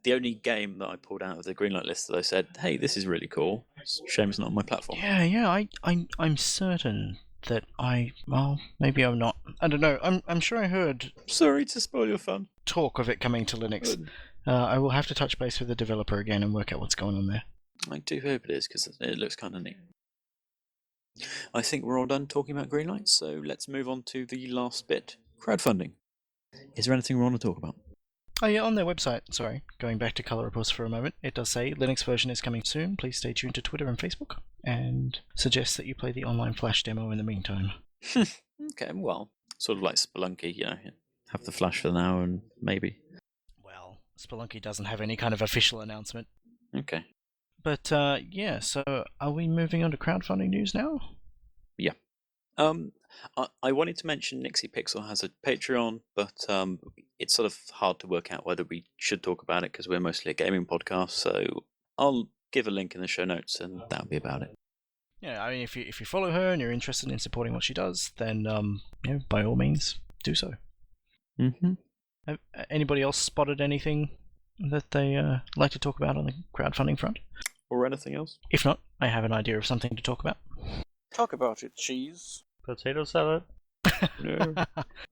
the only game that I pulled out of the Greenlight list that I said, hey, this is really cool. It's a shame it's not on my platform. Yeah, I'm certain that maybe I'm not. I don't know. I'm sure I heard... Sorry to spoil your fun. ...talk of it coming to Linux. I will have to touch base with the developer again and work out what's going on there. I do hope it is, because it looks kind of neat. I think we're all done talking about Greenlight, so let's move on to the last bit. Crowdfunding. Is there anything we want to talk about? Oh yeah, on their website, sorry, going back to Colorapus for a moment, it does say Linux version is coming soon. Please stay tuned to Twitter and Facebook, and suggests that you play the online Flash demo in the meantime. Okay, well, sort of like Spelunky, have the Flash for now and maybe. Well, Spelunky doesn't have any kind of official announcement. Okay. But yeah, so are we moving on to crowdfunding news now? Yeah. I wanted to mention Nixie Pixel has a Patreon, but it's sort of hard to work out whether we should talk about it because we're mostly a gaming podcast. So I'll give a link in the show notes, and that'll be about it. Yeah, I mean, if you follow her and you're interested in supporting what she does, then by all means, do so. Mm-hmm. Have anybody else spotted anything that they like to talk about on the crowdfunding front? Or anything else? If not, I have an idea of something to talk about. Talk about it, cheese. Potato salad. No.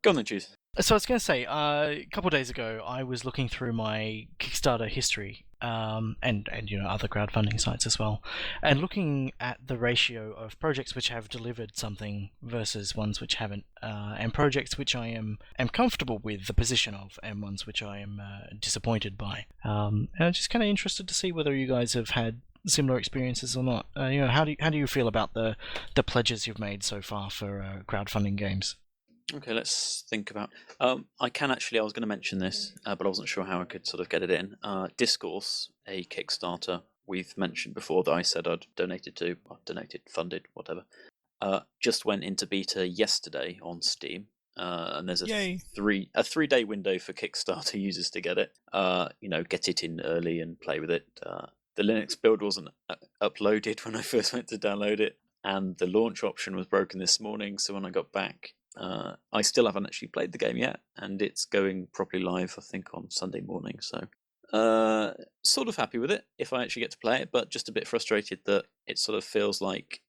Go on then, cheese. So I was going to say, a couple of days ago, I was looking through my Kickstarter history, and other crowdfunding sites as well, and looking at the ratio of projects which have delivered something versus ones which haven't, and projects which I am comfortable with the position of, and ones which I am disappointed by. And I'm just kind of interested to see whether you guys have had similar experiences or not. How do you feel about the pledges you've made so far for crowdfunding games? Okay, let's think about... I was going to mention this, but I wasn't sure how I could sort of get it in. Discourse, a Kickstarter we've mentioned before that I said I'd funded, whatever, just went into beta yesterday on Steam. And there's a 3-day window for Kickstarter users to get it. Get it in early and play with it. The Linux build wasn't uploaded when I first went to download it, and the launch option was broken this morning. So when I got back, I still haven't actually played the game yet, and it's going properly live, I think, on Sunday morning. So sort of happy with it if I actually get to play it, but just a bit frustrated that it sort of feels like,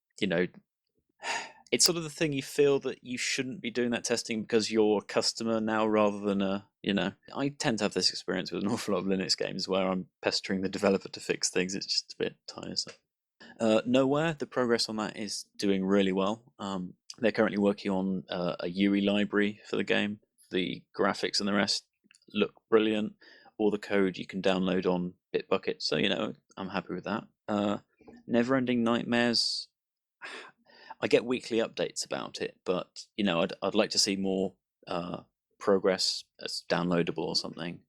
it's sort of the thing you feel that you shouldn't be doing that testing because you're a customer now rather than I tend to have this experience with an awful lot of Linux games where I'm pestering the developer to fix things. It's just a bit tiresome. Nowhere, the progress on that is doing really well. They're currently working on a UE library for the game. The graphics and the rest look brilliant. All the code you can download on Bitbucket, so I'm happy with that. Neverending Nightmares, I get weekly updates about it, but I'd like to see more progress as downloadable or something.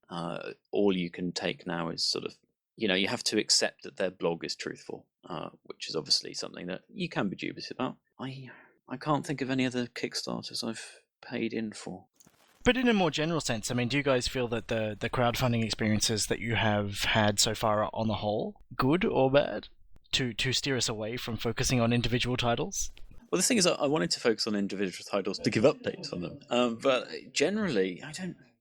All you can take now is sort of you have to accept that their blog is truthful, which is obviously something that you can be dubious about. I can't think of any other Kickstarters I've paid in for. But in a more general sense, I mean, do you guys feel that the crowdfunding experiences that you have had so far are, on the whole, good or bad? To steer us away from focusing on individual titles? Well, the thing is, I wanted to focus on individual titles to give updates on them, but generally,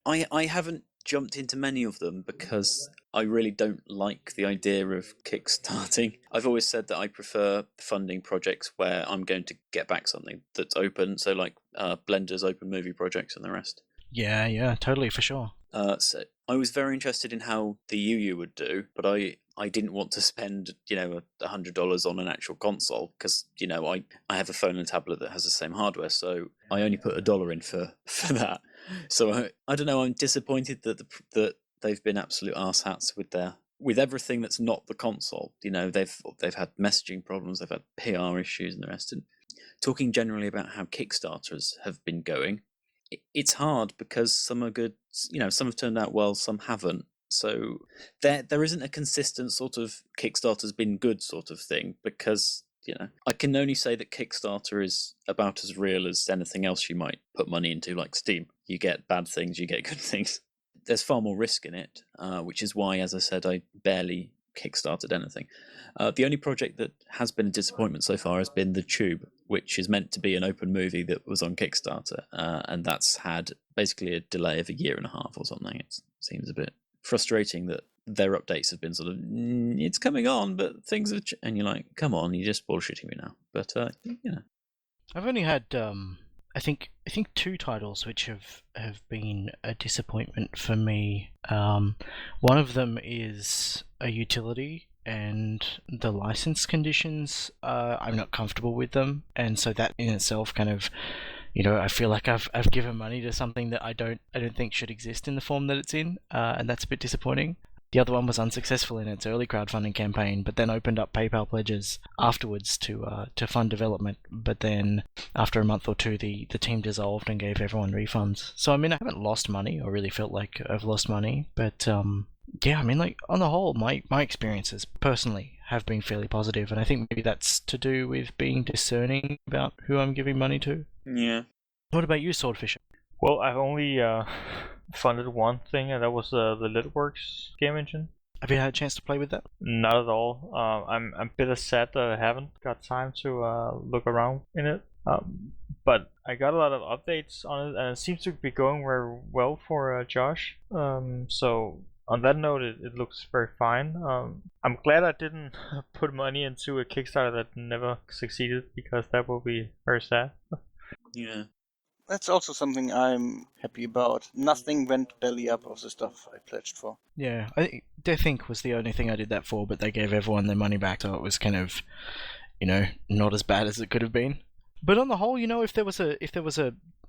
I haven't jumped into many of them because I really don't like the idea of kickstarting. I've always said that I prefer funding projects where I'm going to get back something that's open, so like Blender's open movie projects and the rest. Yeah, totally, for sure. So I was very interested in how the UU would do, but I didn't want to spend $100 on an actual console because I have a phone and tablet that has the same hardware, so I only put $1 in for that. So I don't know. I'm disappointed that they've been absolute arse-hats with everything that's not the console. They've had messaging problems, they've had PR issues and the rest. And talking generally about how Kickstarters have been going, it's hard because some are good. Some have turned out well, some haven't. So there isn't a consistent sort of Kickstarter's been good sort of thing because I can only say that Kickstarter is about as real as anything else you might put money into, like Steam. You get bad things, you get good things. There's far more risk in it, which is why, as I said, I barely kickstarted anything. The only project that has been a disappointment so far has been The Tube, which is meant to be an open movie that was on Kickstarter, and that's had basically a delay of 1.5 years or something. It seems a bit frustrating that their updates have been sort of, it's coming on, but things are, and you're like, come on, you're just bullshitting me now. But I've only had I think 2 titles which have been a disappointment for me. One of them is a utility, and the license conditions, I'm not comfortable with them, and so that in itself kind of, I feel like I've given money to something that I don't think should exist in the form that it's in, and that's a bit disappointing. The other one was unsuccessful in its early crowdfunding campaign, but then opened up PayPal pledges afterwards to fund development. But then after a month or two, the team dissolved and gave everyone refunds. So I mean, I haven't lost money or really felt like I've lost money, but yeah, I mean, like on the whole, my experiences personally have been fairly positive, and I think maybe that's to do with being discerning about who I'm giving money to. Yeah. What about you, Swordfisher? Well, I've only funded one thing, and that was the Litworks game engine. Have you had a chance to play with that? Not at all. I'm a bit sad that I haven't got time to look around in it. But I got a lot of updates on it, and it seems to be going very well for Josh. So on that note, it looks very fine. I'm glad I didn't put money into a Kickstarter that never succeeded, because that will be very sad. Yeah. That's also something I'm happy about. Nothing went belly up of the stuff I pledged for. Yeah, I think was the only thing I did that for, but they gave everyone their money back, so it was kind of, not as bad as it could have been. But on the whole, if there was a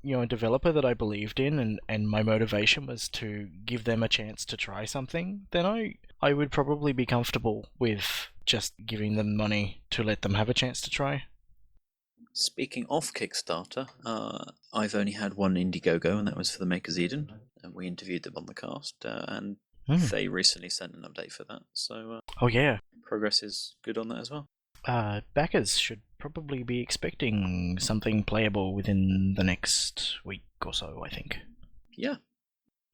a developer that I believed in, and my motivation was to give them a chance to try something, then I would probably be comfortable with just giving them money to let them have a chance to try. Speaking of Kickstarter, I've only had one Indiegogo, and that was for the Maker's Eden, and we interviewed them on the cast, and they recently sent an update for that, so oh yeah, progress is good on that as well. Backers should probably be expecting something playable within the next week or so, I think. Yeah.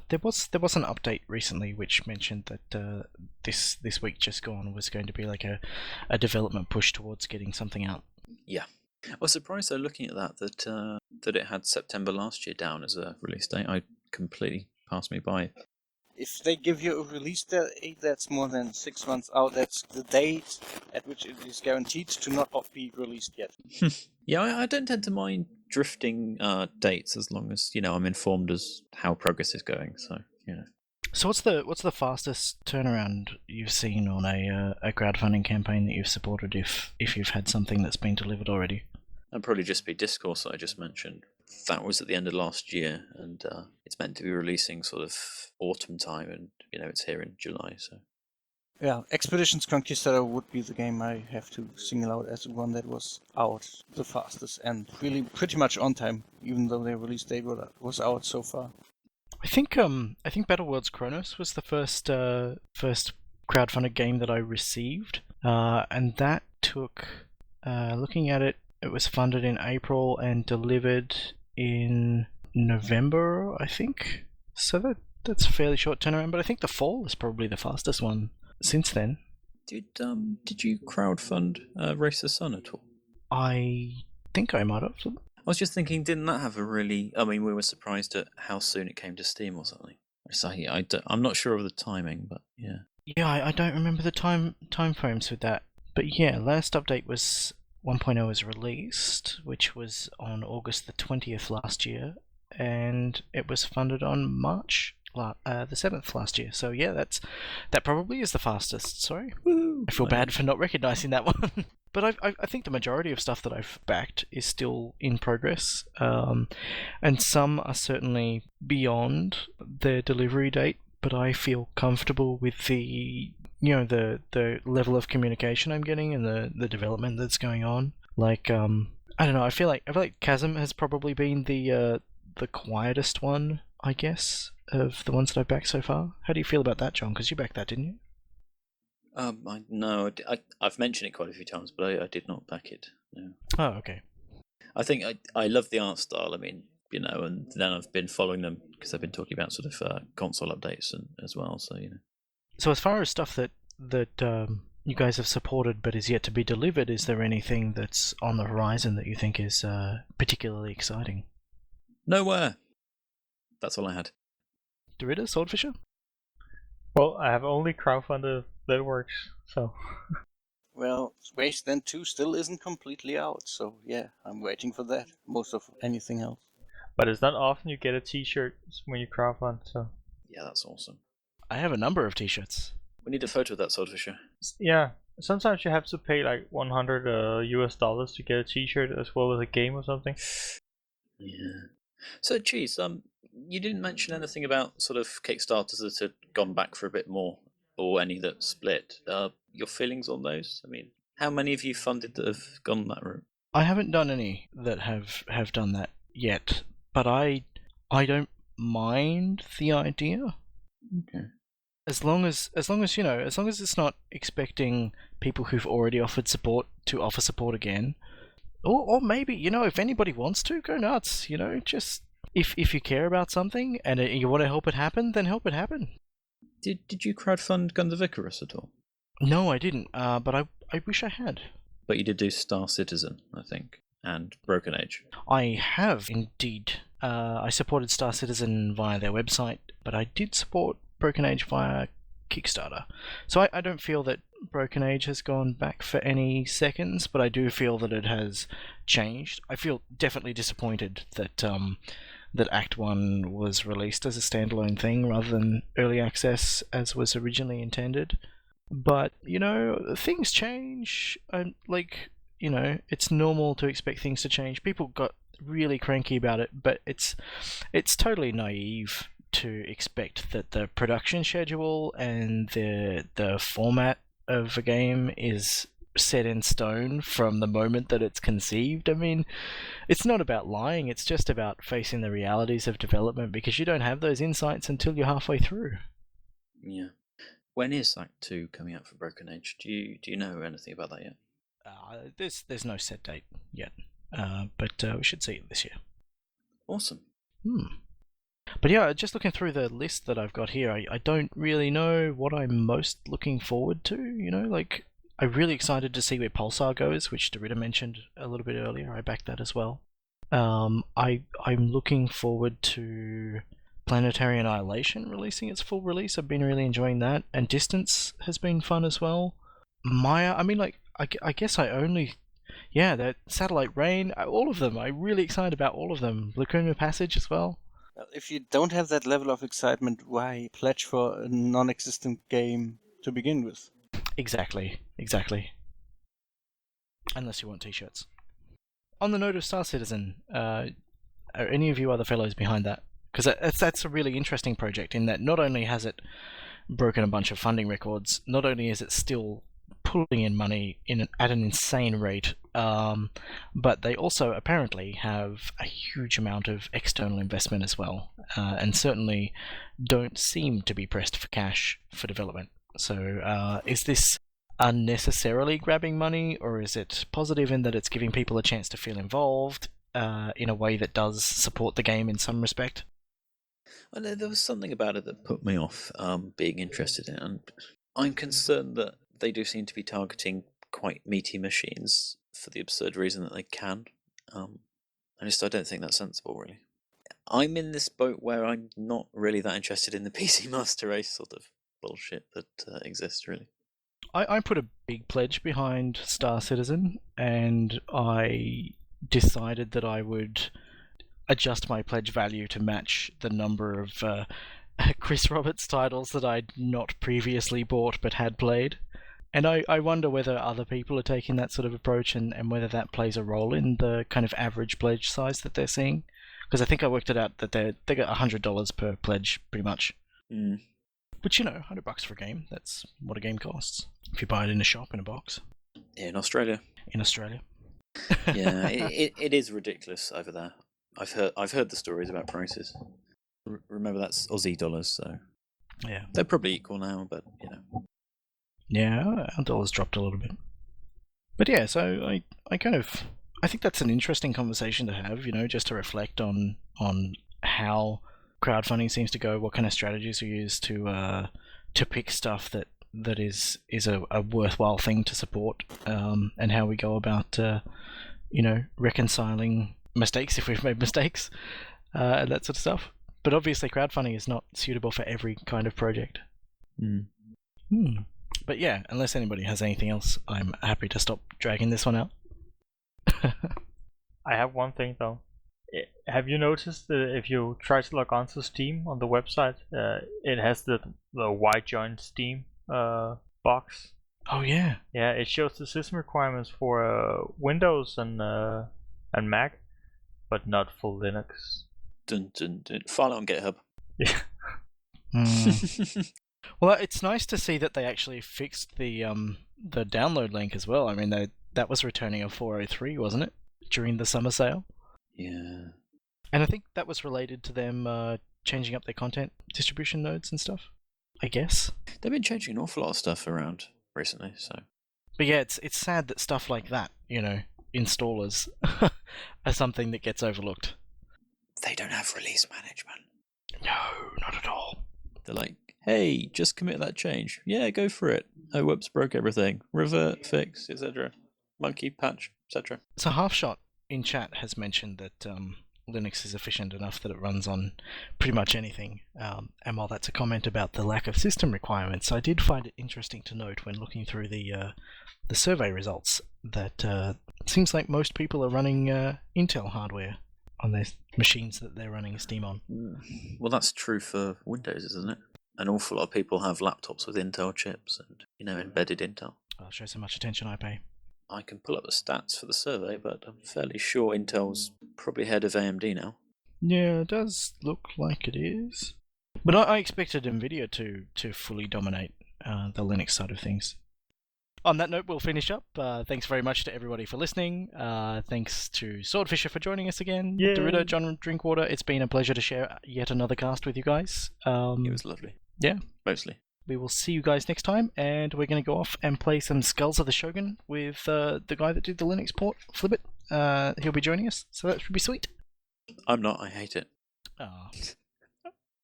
There was an update recently which mentioned that this week just gone was going to be like a development push towards getting something out Yeah. I was surprised though, looking at that it had September last year down as a release date. I completely passed me by. If they give you a release date that's more than 6 months out, that's the date at which it is guaranteed to not be released yet. Yeah, I don't tend to mind drifting dates as long as I'm informed as how progress is going. So So what's the fastest turnaround you've seen on a crowdfunding campaign that you've supported if you've had something that's been delivered already? that'd probably just be Discourse that I just mentioned. That was at the end of last year, and it's meant to be releasing sort of autumn time, and it's here in July. So Yeah, Expeditions Conquistador would be the game I have to single out as the one that was out the fastest and really pretty much on time, even though their release date was out so far. I think Battleworlds Chronos was the first crowdfunded game that I received, and that took, looking at it, it was funded in April and delivered in November, I think. So that's a fairly short turnaround, but I think the fall is probably the fastest one since then. did you crowdfund Race the Sun at all? I think I might have. I was just thinking, didn't that have a really? I mean, we were surprised at how soon it came to Steam or something. So I'm not sure of the timing, but yeah. Yeah, I don't remember the time frames with that. But yeah, last update was 1.0 was released, which was on August the 20th last year, and it was funded on March the 7th last year. So yeah, that probably is the fastest. Sorry. Woo! I feel bad for not recognizing that one. But I think the majority of stuff that I've backed is still in progress, and some are certainly beyond their delivery date. But I feel comfortable with the the level of communication I'm getting and the development that's going on. Like I don't know. I feel like Chasm has probably been the quietest one, I guess, of the ones that I've backed so far. How do you feel about that, John? Because you backed that, didn't you? I've mentioned it quite a few times, but I did not back it. No. Oh, okay. I think I love the art style. I mean, and then I've been following them because I've been talking about sort of console updates as well. So So as far as stuff that you guys have supported but is yet to be delivered, is there anything that's on the horizon that you think is particularly exciting? Nowhere. That's all I had. Dorita, Swordfisher? Well, I have only crowdfunded that works, so. Well, Wasteland 2 still isn't completely out, so yeah, I'm waiting for that. Most of anything else. But it's not often you get a t-shirt when you crowdfund, so. Yeah, that's awesome. I have a number of t-shirts. We need a photo of that Swordfisher. Yeah, sometimes you have to pay like $100 US to get a t-shirt as well as a game or something. Yeah. So, Cheese, you didn't mention anything about sort of Kickstarters that had gone back for a bit more, or any that split. Your feelings on those? I mean, how many have you funded that have gone that route? I haven't done any that have done that yet, but I don't mind the idea. Okay. As long as it's not expecting people who've already offered support to offer support again. Or maybe, if anybody wants to, go nuts, just if you care about something and you want to help it happen, then help it happen. Did you crowdfund Guns of Icarus at all? No, I didn't, but I wish I had. But you did do Star Citizen, I think, and Broken Age. I have indeed. I supported Star Citizen via their website, but I did support Broken Age via Kickstarter. So I don't feel that Broken Age has gone back for any seconds, but I do feel that it has changed. I feel definitely disappointed that that Act 1 was released as a standalone thing rather than early access as was originally intended. But, things change. It's normal to expect things to change. People got really cranky about it, but it's totally naive to expect that the production schedule and the format of a game is set in stone from the moment that it's conceived. I mean, it's not about lying, it's just about facing the realities of development, because you don't have those insights until you're halfway through. Yeah. When is Act 2 coming out for Broken Age? Do you know anything about that yet? There's no set date yet, but we should see it this year. Awesome. But yeah, just looking through the list that I've got here, I don't really know what I'm most looking forward to. I'm really excited to see where Pulsar goes, which Dorita mentioned a little bit earlier. I backed that as well. I'm looking forward to Planetary Annihilation releasing its full release. I've been really enjoying that, and Distance has been fun as well. Maya, I mean, like, I guess I only, yeah, that Satellite Rain, all of them. I'm really excited about all of them. Lacuna Passage as well. If you don't have that level of excitement, why pledge for a non-existent game to begin with? Exactly. Unless you want t-shirts. On the note of Star Citizen, are any of you other fellows behind that? Because that's a really interesting project in that not only has it broken a bunch of funding records, not only is it still pulling in money at an insane rate, but they also apparently have a huge amount of external investment as well, and certainly don't seem to be pressed for cash for development. So is this unnecessarily grabbing money, or is it positive in that it's giving people a chance to feel involved in a way that does support the game in some respect? Well, there was something about it that put me off being interested in it, and I'm concerned that they do seem to be targeting quite meaty machines for the absurd reason that they can. I don't think that's sensible, really. I'm in this boat where I'm not really that interested in the PC Master Race sort of bullshit that exists, really. I put a big pledge behind Star Citizen, and I decided that I would adjust my pledge value to match the number of Chris Roberts titles that I'd not previously bought but had played. And I wonder whether other people are taking that sort of approach, and whether that plays a role in the kind of average pledge size that they're seeing. Because I think I worked it out that they got $100 per pledge, pretty much. Mm. Which, you know, $100 for a game, that's what a game costs. If you buy it in a shop, in a box. Yeah, in Australia. In Australia. Yeah, it is ridiculous over there. I've heard the stories about prices. Remember, that's Aussie dollars, so yeah, they're probably equal now, but you know. Yeah, our dollar's dropped a little bit. But yeah, so I think that's an interesting conversation to have, you know, just to reflect on how crowdfunding seems to go, what kind of strategies we use to pick stuff that is a worthwhile thing to support, and how we go about you know, reconciling mistakes if we've made mistakes, and that sort of stuff. But obviously crowdfunding is not suitable for every kind of project. But yeah, unless anybody has anything else, I'm happy to stop dragging this one out. I have one thing though. Have you noticed that if you try to log on to Steam on the website, it has the why join Steam box? Oh yeah. Yeah, it shows the system requirements for Windows and Mac, but not for Linux. Dun, dun, dun. File it on GitHub. Yeah. Well, it's nice to see that they actually fixed the download link as well. I mean, that was returning a 403, wasn't it, during the summer sale? Yeah. And I think that was related to them changing up their content distribution nodes and stuff, I guess. They've been changing an awful lot of stuff around recently, so. But yeah, it's sad that stuff like that, you know, installers, are something that gets overlooked. They don't have release management. No, not at all. They're like, hey, just commit that change. Yeah, go for it. Oh, whoops, broke everything. Revert, fix, etc. Monkey, patch, etc. So Halfshot in chat has mentioned that Linux is efficient enough that it runs on pretty much anything. And while that's a comment about the lack of system requirements, I did find it interesting to note when looking through the survey results that it seems like most people are running Intel hardware on their machines that they're running Steam on. Well, that's true for Windows, isn't it? An awful lot of people have laptops with Intel chips and, you know, embedded Intel. I'll show so much attention I pay. I can pull up the stats for the survey, but I'm fairly sure Intel's probably ahead of AMD now. Yeah, it does look like it is. But I expected NVIDIA to fully dominate the Linux side of things. On that note, we'll finish up. Thanks very much to everybody for listening. Thanks to Swordfisher for joining us again. Yay. Dorita, John Drinkwater, it's been a pleasure to share yet another cast with you guys. It was lovely. Yeah. Mostly. We will see you guys next time, and we're going to go off and play some Skulls of the Shogun with the guy that did the Linux port, Flibbit. He'll be joining us, so that should be sweet. I'm not, I hate it. Oh.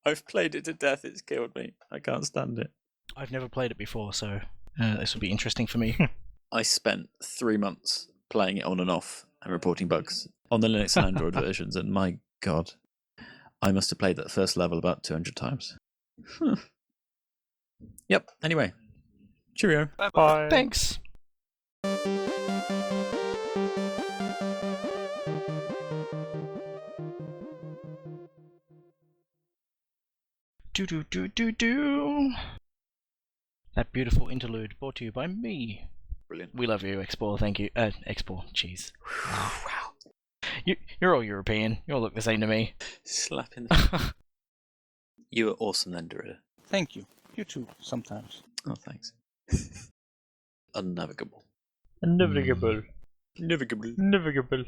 I've played it to death, it's killed me. I can't stand it. I've never played it before, so this will be interesting for me. I spent 3 months playing it on and off and reporting bugs on the Linux and Android versions, and my god, I must have played that first level about 200 times. Yep, anyway. Cheerio. Bye. Thanks. Do. That beautiful interlude brought to you by me. Brilliant. We love you, Explore. Thank you. Explore. Jeez. Wow. You're all European. You all look the same to me. Slap in the... You were awesome then, Dorita. Thank you. You too, sometimes. Oh, thanks. Unnavigable. Navigable. Navigable. Navigable.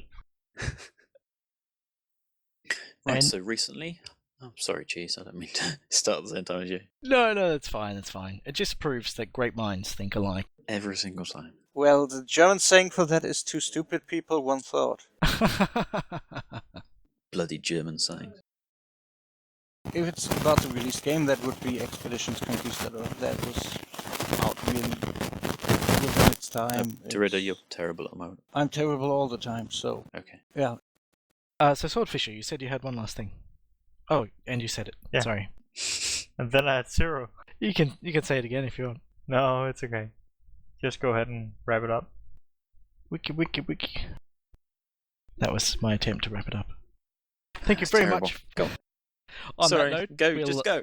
Right, And- so recently... Oh, sorry, Cheese, I don't mean to start at the same time as you. No, that's fine. That's fine. It just proves that great minds think alike. Every single time. Well, the German saying for that is two stupid people, one thought. Bloody German sayings. If it's about the release game, that would be Expeditions Conquistador. That was out really within its time. Dorita, you're terrible at the moment. I'm terrible all the time, so Okay. yeah. So Swordfisher, you said you had one last thing. Oh, and you said it. Yeah. Sorry. And then I had 0. You can say it again if you want. No, it's okay. Just go ahead and wrap it up. Wiki. That was my attempt to wrap it up. Thank you That's very terrible. much. Go. On Sorry, that note, go, we'll... just go.